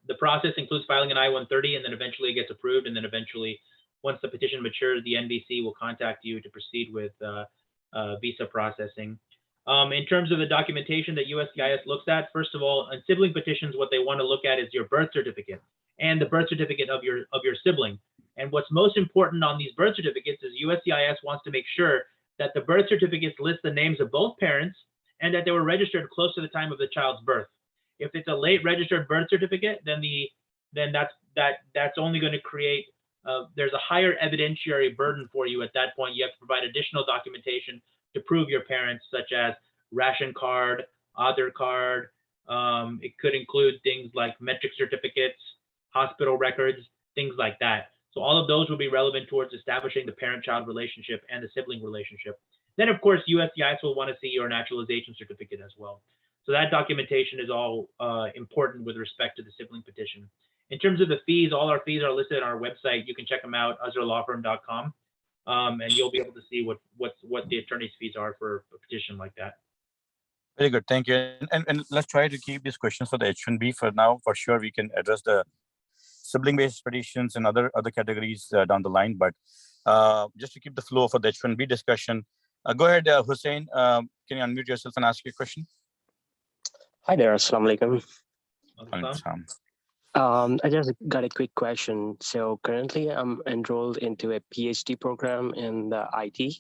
the process includes filing an I-130, and then eventually it gets approved. And then eventually, once the petition matures, the NVC will contact you to proceed with visa processing. In terms of the documentation that USCIS looks at, first of all, on sibling petitions, what they want to look at is your birth certificate and the birth certificate of your sibling. And what's most important on these birth certificates is USCIS wants to make sure that the birth certificates list the names of both parents and that they were registered close to the time of the child's birth. If it's a late registered birth certificate, then that's only going to create there's a higher evidentiary burden for you at that point. You have to provide additional documentation to prove your parents, such as ration card, Aadhaar card. It could include things like metric certificates, hospital records, things like that. So all of those will be relevant towards establishing the parent-child relationship and the sibling relationship. Then, of course, USCIS will want to see your naturalization certificate as well. So that documentation is all important with respect to the sibling petition. In terms of the fees, all our fees are listed on our website. You can check them out, azharlawfirm.com. And you'll be able to see what the attorney's fees are for a petition like that. Very good, thank you. And let's try to keep these questions for the H1B for now. For sure, we can address the sibling-based petitions and other categories down the line. But just to keep the flow for the H1B discussion, go ahead, Hussein. Can you unmute yourself and ask your question? Hi there, assalamu alaikum. Welcome. I just got a quick question. So currently I'm enrolled into a PhD program in the IT.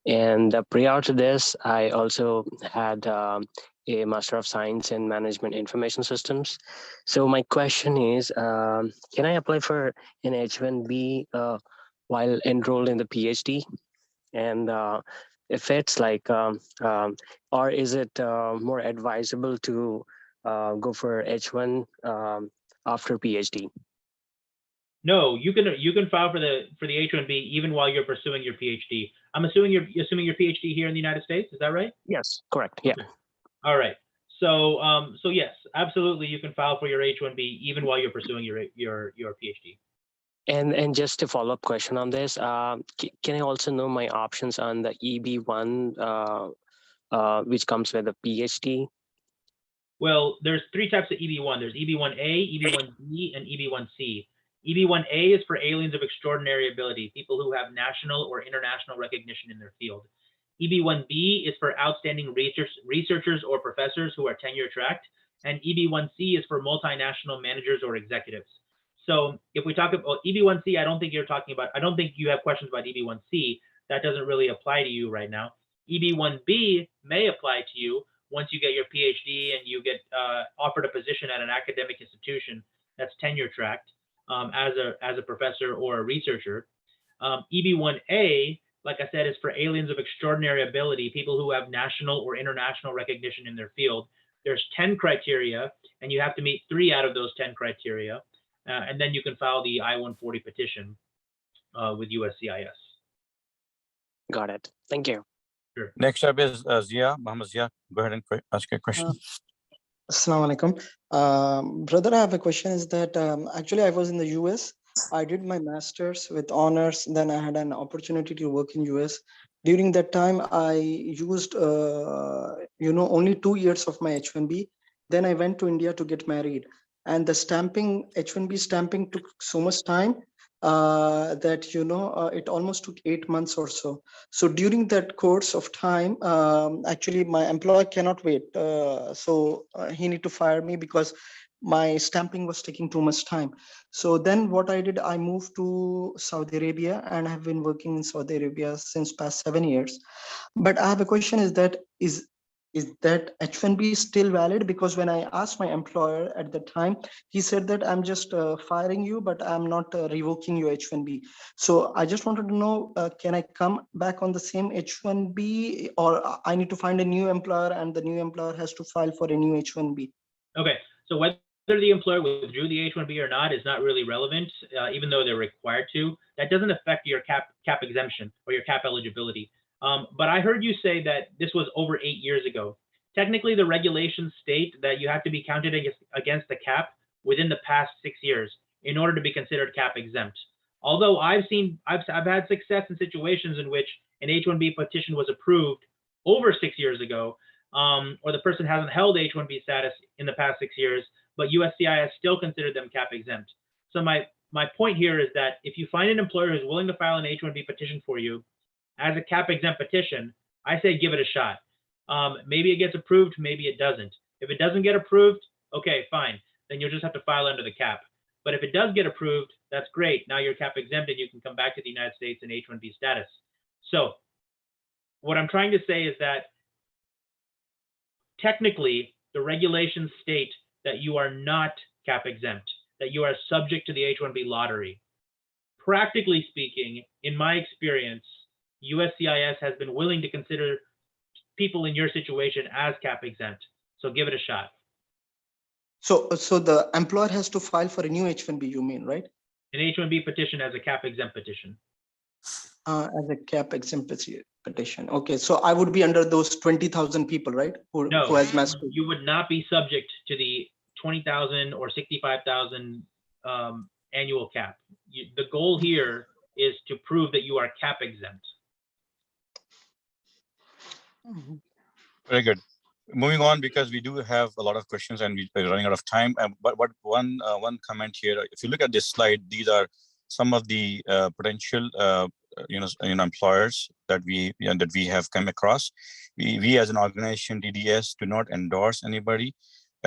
And prior to this, I also had a Master of Science in Management Information Systems. So my question is, can I apply for an H1B while enrolled in the PhD? And if it's like, or is it more advisable to go for H1 after PhD? No, you can file for the H1B even while you're pursuing your PhD. I'm assuming you're assuming your PhD here in the United States. Is that right? Yes, correct. Yeah. Okay. All right. So so yes, absolutely, you can file for your H1B even while you're pursuing your PhD. And just a follow-up question on this, can I also know my options on the EB1, which comes with a PhD? Well, there's 3 types of EB1. There's EB1A, EB1B, and EB1C. EB1A is for aliens of extraordinary ability, people who have national or international recognition in their field. EB1B is for outstanding researchers or professors who are tenure-tracked, and EB1C is for multinational managers or executives. So if we talk about EB1C, I don't think you have questions about EB1C. That doesn't really apply to you right now. EB1B may apply to you once you get your PhD and you get offered a position at an academic institution that's tenure-tracked as a professor or a researcher. EB1A, like I said, is for aliens of extraordinary ability, people who have national or international recognition in their field. There's 10 criteria, and you have to meet 3 out of those 10 criteria. And then you can file the I-140 petition with USCIS. Got it. Thank you. Sure. Next up is Zia, Muhammad Zia. Go ahead and ask your question. Assalamu alaikum. Brother, I have a question is that actually I was in the US. I did my master's with honors. Then I had an opportunity to work in US. During that time, I used, only 2 years of my H1B. Then I went to India to get married. And the H1B stamping took so much time that, it almost took 8 months or so. So during that course of time, actually my employer cannot wait. So he need to fire me because my stamping was taking too much time. So then what I did, I moved to Saudi Arabia and I have been working in Saudi Arabia since past 7 years. But I have a question is that H1B still valid? Because when I asked my employer at the time, he said that I'm just firing you, but I'm not revoking your H1B. So I just wanted to know, can I come back on the same H1B, or I need to find a new employer and the new employer has to file for a new H1B? Okay, so whether the employer withdrew the H1B or not is not really relevant, even though they're required to. That doesn't affect your cap exemption or your cap eligibility. But I heard you say that this was over 8 years ago. technically the regulations state that you have to be counted against the cap within the past 6 years in order to be considered cap exempt. Although I've had success in situations in which an H1B petition was approved over 6 years ago, or the person hasn't held H1B status in the past 6 years, but USCIS still considered them cap exempt. So my point here is that if you find an employer who's willing to file an H1B petition for you as a cap exempt petition, I say give it a shot. Maybe it gets approved, maybe it doesn't. If it doesn't get approved, okay, fine. Then you'll just have to file under the cap. But if it does get approved, that's great. Now you're cap exempt and you can come back to the United States in H1B status. So what I'm trying to say is that technically the regulations state that you are not cap exempt, that you are subject to the H1B lottery. Practically speaking, in my experience, USCIS has been willing to consider people in your situation as cap exempt. So give it a shot. So the employer has to file for a new H1B, you mean, right? An H1B petition as a cap exempt petition. As a cap exempt petition. Okay, so I would be under those 20,000 people, right? Who has master. You would not be subject to the 20,000 or 65,000 annual cap. The goal here is to prove that you are cap exempt. Very good. Moving on, because we do have a lot of questions and we're running out of time. But one comment here, if you look at this slide, these are some of the potential employers that we have come across. We as an organization, DDS, do not endorse anybody,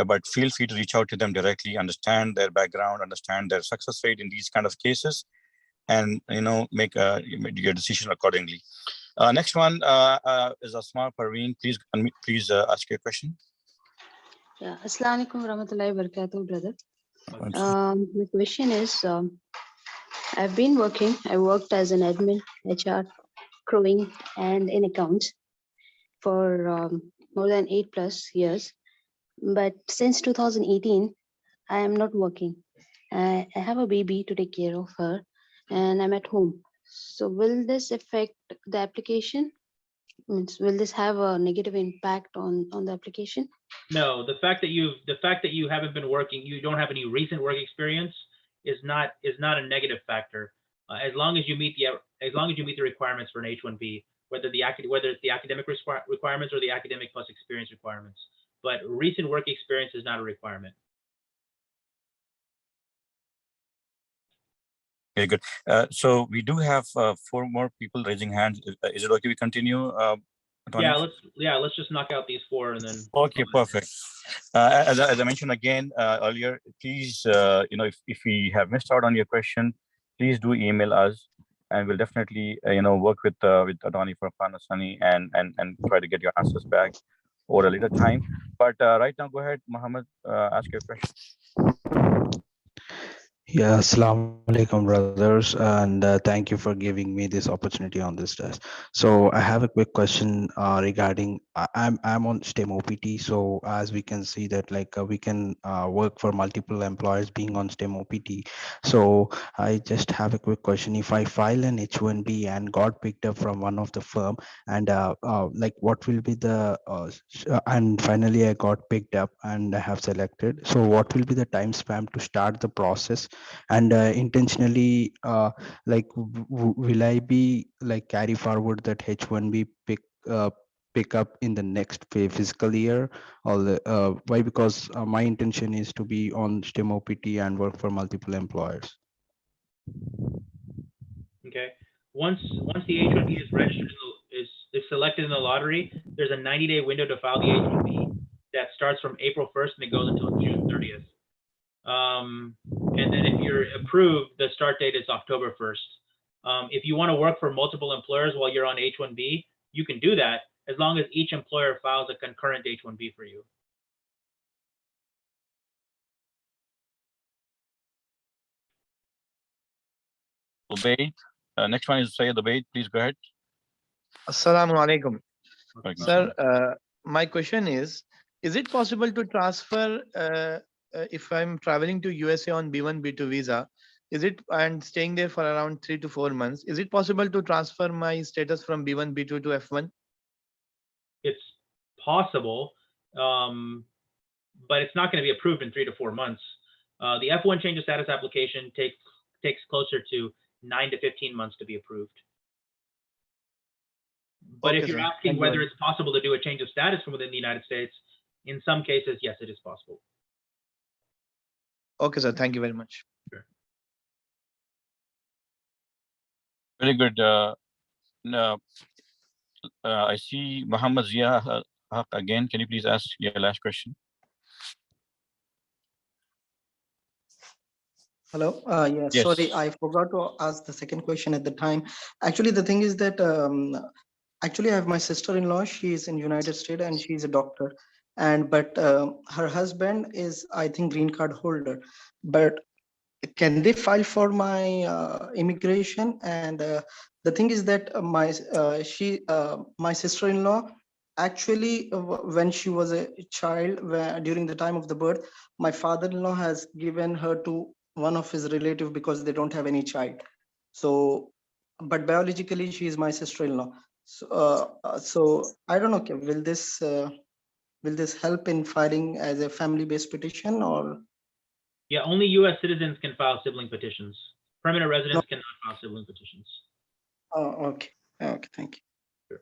but feel free to reach out to them directly, understand their background, understand their success rate in these kind of cases, and make your decision accordingly. Next one is Asma Parveen. Please ask your question. Yeah, Assalamu alaikum warahmatullahi wabarakatuh, brother. My question is, I've been working. I worked as an admin, HR, crewing, and in accounts for more than 8+ years. But since 2018, I am not working. I have a baby to take care of her, and I'm at home. So will this affect the application? Will this have a negative impact on the application? No, the fact that you haven't been working, you don't have any recent work experience, is not a negative factor. As long as you meet the requirements for an H1B, whether it's the academic requirements or the academic plus experience requirements. But recent work experience is not a requirement. Okay, good. So we do have 4 more people raising hands. Is it okay we continue? Tony? Let's just knock out these 4 and then. Okay, perfect. As I mentioned again earlier, please, if we have missed out on your question, please do email us, and we'll definitely work with Attorney Furqan Hassani and try to get your answers back over a later time. But right now, go ahead, Mohammed, ask your question. Yeah, Assalamu alaikum, brothers, and thank you for giving me this opportunity on this test. So I have a quick question regarding I'm on STEM OPT. So as we can see that we can work for multiple employers being on STEM OPT. So I just have a quick question. If I file an H1B and got picked up from one of the firm, and what will be the and finally I got picked up and I have selected. So what will be the time span to start the process? And intentionally will I be carry forward that H1B pick up in the next fiscal year, or why? Because my intention is to be on STEM OPT and work for multiple employers. Okay. Once the H1B is registered, is selected in the lottery, there's a 90-day window to file the H1B that starts from April 1st and it goes until June 30th. And then if you're approved, the start date is October 1st. If you want to work for multiple employers while you're on H1B, you can do that as long as each employer files a concurrent H1B for you. Ubaid. Next one is Sayyid Ubaid. Please go ahead. Assalamu alaikum. Sir, my question is it possible to transfer if I'm traveling to USA on B1, B2 visa, and staying there for around 3 to 4 months, is it possible to transfer my status from B1, B2 to F1? It's possible. but it's not going to be approved in 3 to 4 months. The F1 change of status application takes closer to 9 to 15 months to be approved. But if you're asking whether it's possible to do a change of status from within the United States, in some cases, yes, it is possible. Okay, sir. Thank you very much. Sure. Very good. I see Muhammad Zia Haq again. Can you please ask your last question? Hello. Yes. Yes. Sorry, I forgot to ask the second question at the time. Actually, the thing is that actually I have my sister-in-law. She is in United States and she's a doctor. But her husband is, I think, green card holder. But can they file for my immigration? And the thing is that my sister-in-law, actually, when she was a child, during the time of the birth, my father-in-law has given her to one of his relative because they don't have any child. So, but biologically, she is my sister-in-law. So I don't know. Okay, will this help in filing as a family-based petition or? Yeah, only U.S. citizens can file sibling petitions. Permanent residents cannot file sibling petitions. Oh, okay. Okay, thank you.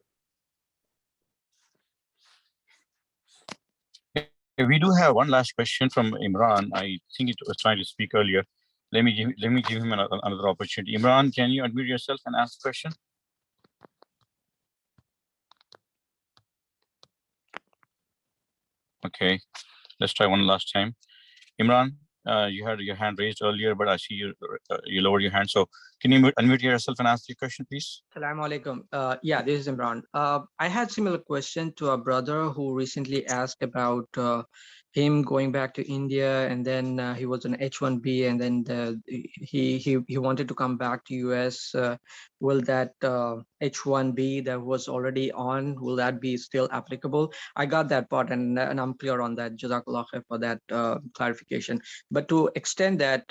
Sure. We do have one last question from Imran. I think it was trying to speak earlier. Let me give him another opportunity. Imran, can you unmute yourself and ask the question? Okay, let's try one last time. Imran, you had your hand raised earlier, but I see you lowered your hand. So can you unmute yourself and ask your question, please? Assalamu alaikum. Yeah, this is Imran. I had similar question to a brother who recently asked about him going back to India, and then he was an H1B, and then he wanted to come back to US. Will that H1B that was already on, will that be still applicable? I got that part, and I'm clear on that. Jazakallah khair for that clarification. But to extend that,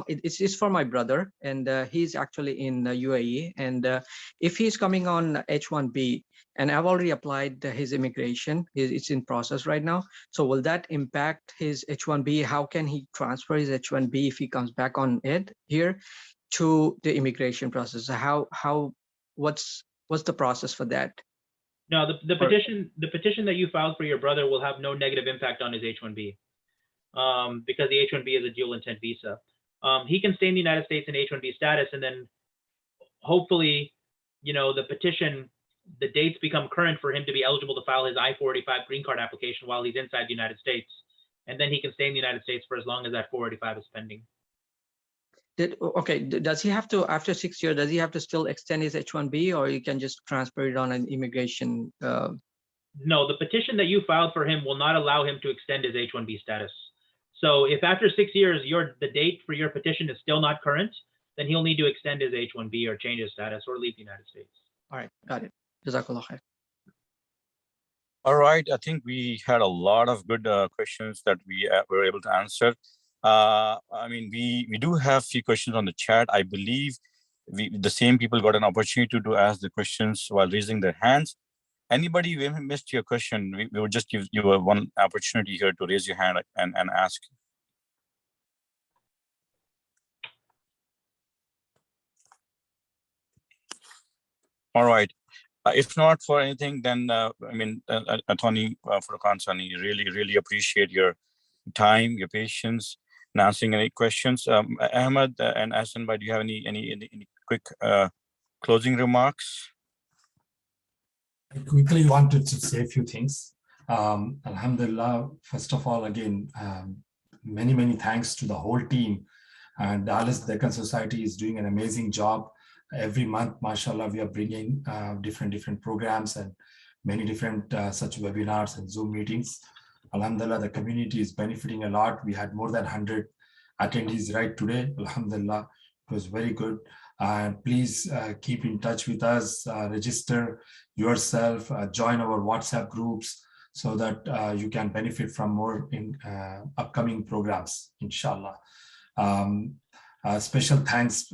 it's for my brother, and he's actually in UAE, and if he's coming on H1B, and I've already applied his immigration, it's in process right now. So will that impact his H1B? How can he transfer his H1B if he comes back on it here to the immigration process? What's the process for that? No, the petition that you filed for your brother will have no negative impact on his H1B, because the H1B is a dual intent visa. He can stay in the United States in H1B status, and then hopefully, the petition, the dates become current for him to be eligible to file his I-485 green card application while he's inside the United States. And then he can stay in the United States for as long as that 485 is pending. Okay, does he have to, after 6 years, does he have to still extend his H1B, or you can just transfer it on an immigration? No, the petition that you filed for him will not allow him to extend his H1B status. So if after 6 years, the date for your petition is still not current, then he'll need to extend his H1B or change his status or leave the United States. All right, got it. Jazakallah khair. All right, I think we had a lot of good questions that we were able to answer. I mean, we do have a few questions on the chat. I believe the same people got an opportunity to ask the questions while raising their hands. Anybody who missed your question, we will just give you one opportunity here to raise your hand and ask. All right. If not for anything, then I mean, Attorney Furqan Sani, really appreciate your time, your patience, and answering any questions. Ahmed and Ahsan, do you have any quick closing remarks? I quickly wanted to say a few things. Alhamdulillah, first of all, again, many thanks to the whole team. And Dallas Deccan Society is doing an amazing job. Every month, mashallah, we are bringing different programs and many different such webinars and Zoom meetings. Alhamdulillah, the community is benefiting a lot. We had more than 100 attendees right today. Alhamdulillah, it was very good. Please keep in touch with us, register yourself, join our WhatsApp groups so that you can benefit from more in upcoming programs, inshallah. Special thanks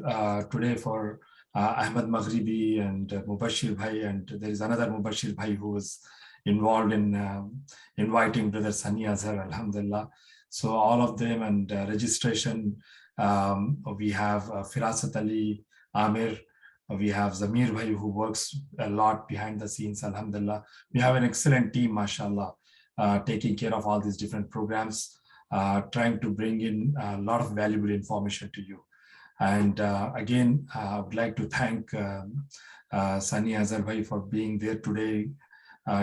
today for Ahmed Maghribi and Mubashir Bhai, and there is another Mubashir Bhai who was involved in inviting Brother Sani Azhar, alhamdulillah. So all of them and registration, we have Firasat Ali, Amir, we have Zamir Bhai, who works a lot behind the scenes, alhamdulillah. We have an excellent team, mashallah, taking care of all these different programs, trying to bring in a lot of valuable information to you. And again, I would like to thank Sani Azhar Bhai for being there today,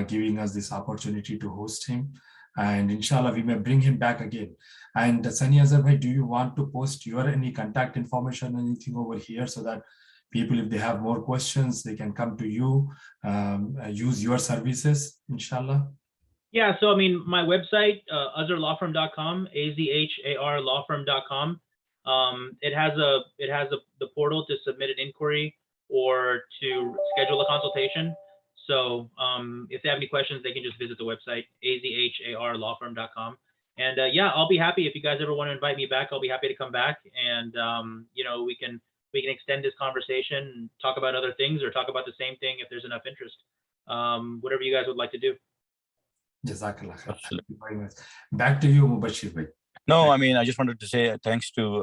giving us this opportunity to host him. And inshallah, we may bring him back again. And Sani Azhar Bhai, do you want to post your any contact information, anything over here, so that people, if they have more questions, they can come to you, use your services, inshallah? Yeah, so I mean, my website, azharlawfirm.com, AZHAR lawfirm.com. It has the portal to submit an inquiry or to schedule a consultation. So if they have any questions, they can just visit the website, AZHAR lawfirm.com. And yeah, I'll be happy if you guys ever want to invite me back. I'll be happy to come back, and you know, we can extend this conversation and talk about other things, or talk about the same thing if there's enough interest. Whatever you guys would like to do. Jazakallah khair. Thank you very much. Back to you, Mubashir Bhai. No, I mean, I just wanted to say thanks to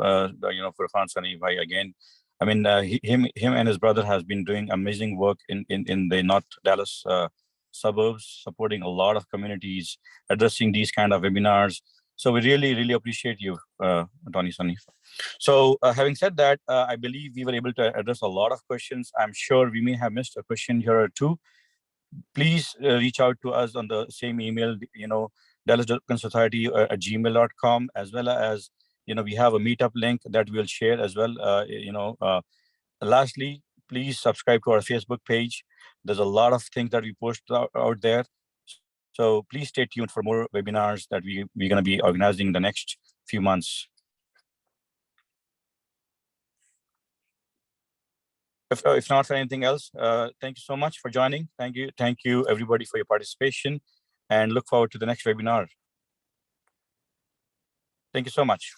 Furqan Sani Bhai again. I mean, him and his brother has been doing amazing work in the North Dallas suburbs, supporting a lot of communities, addressing these kind of webinars. So we really appreciate you, Tony Sani. So having said that, I believe we were able to address a lot of questions. I'm sure we may have missed a question here or two. Please reach out to us on the same email, dallas.society@gmail.com, as well as, we have a meetup link that we'll share as well. Lastly, please subscribe to our Facebook page. There's a lot of things that we post out there. So please stay tuned for more webinars that we're going to be organizing in the next few months. If not for anything else, thank you so much for joining. Thank you everybody for your participation, and look forward to the next webinar. Thank you so much.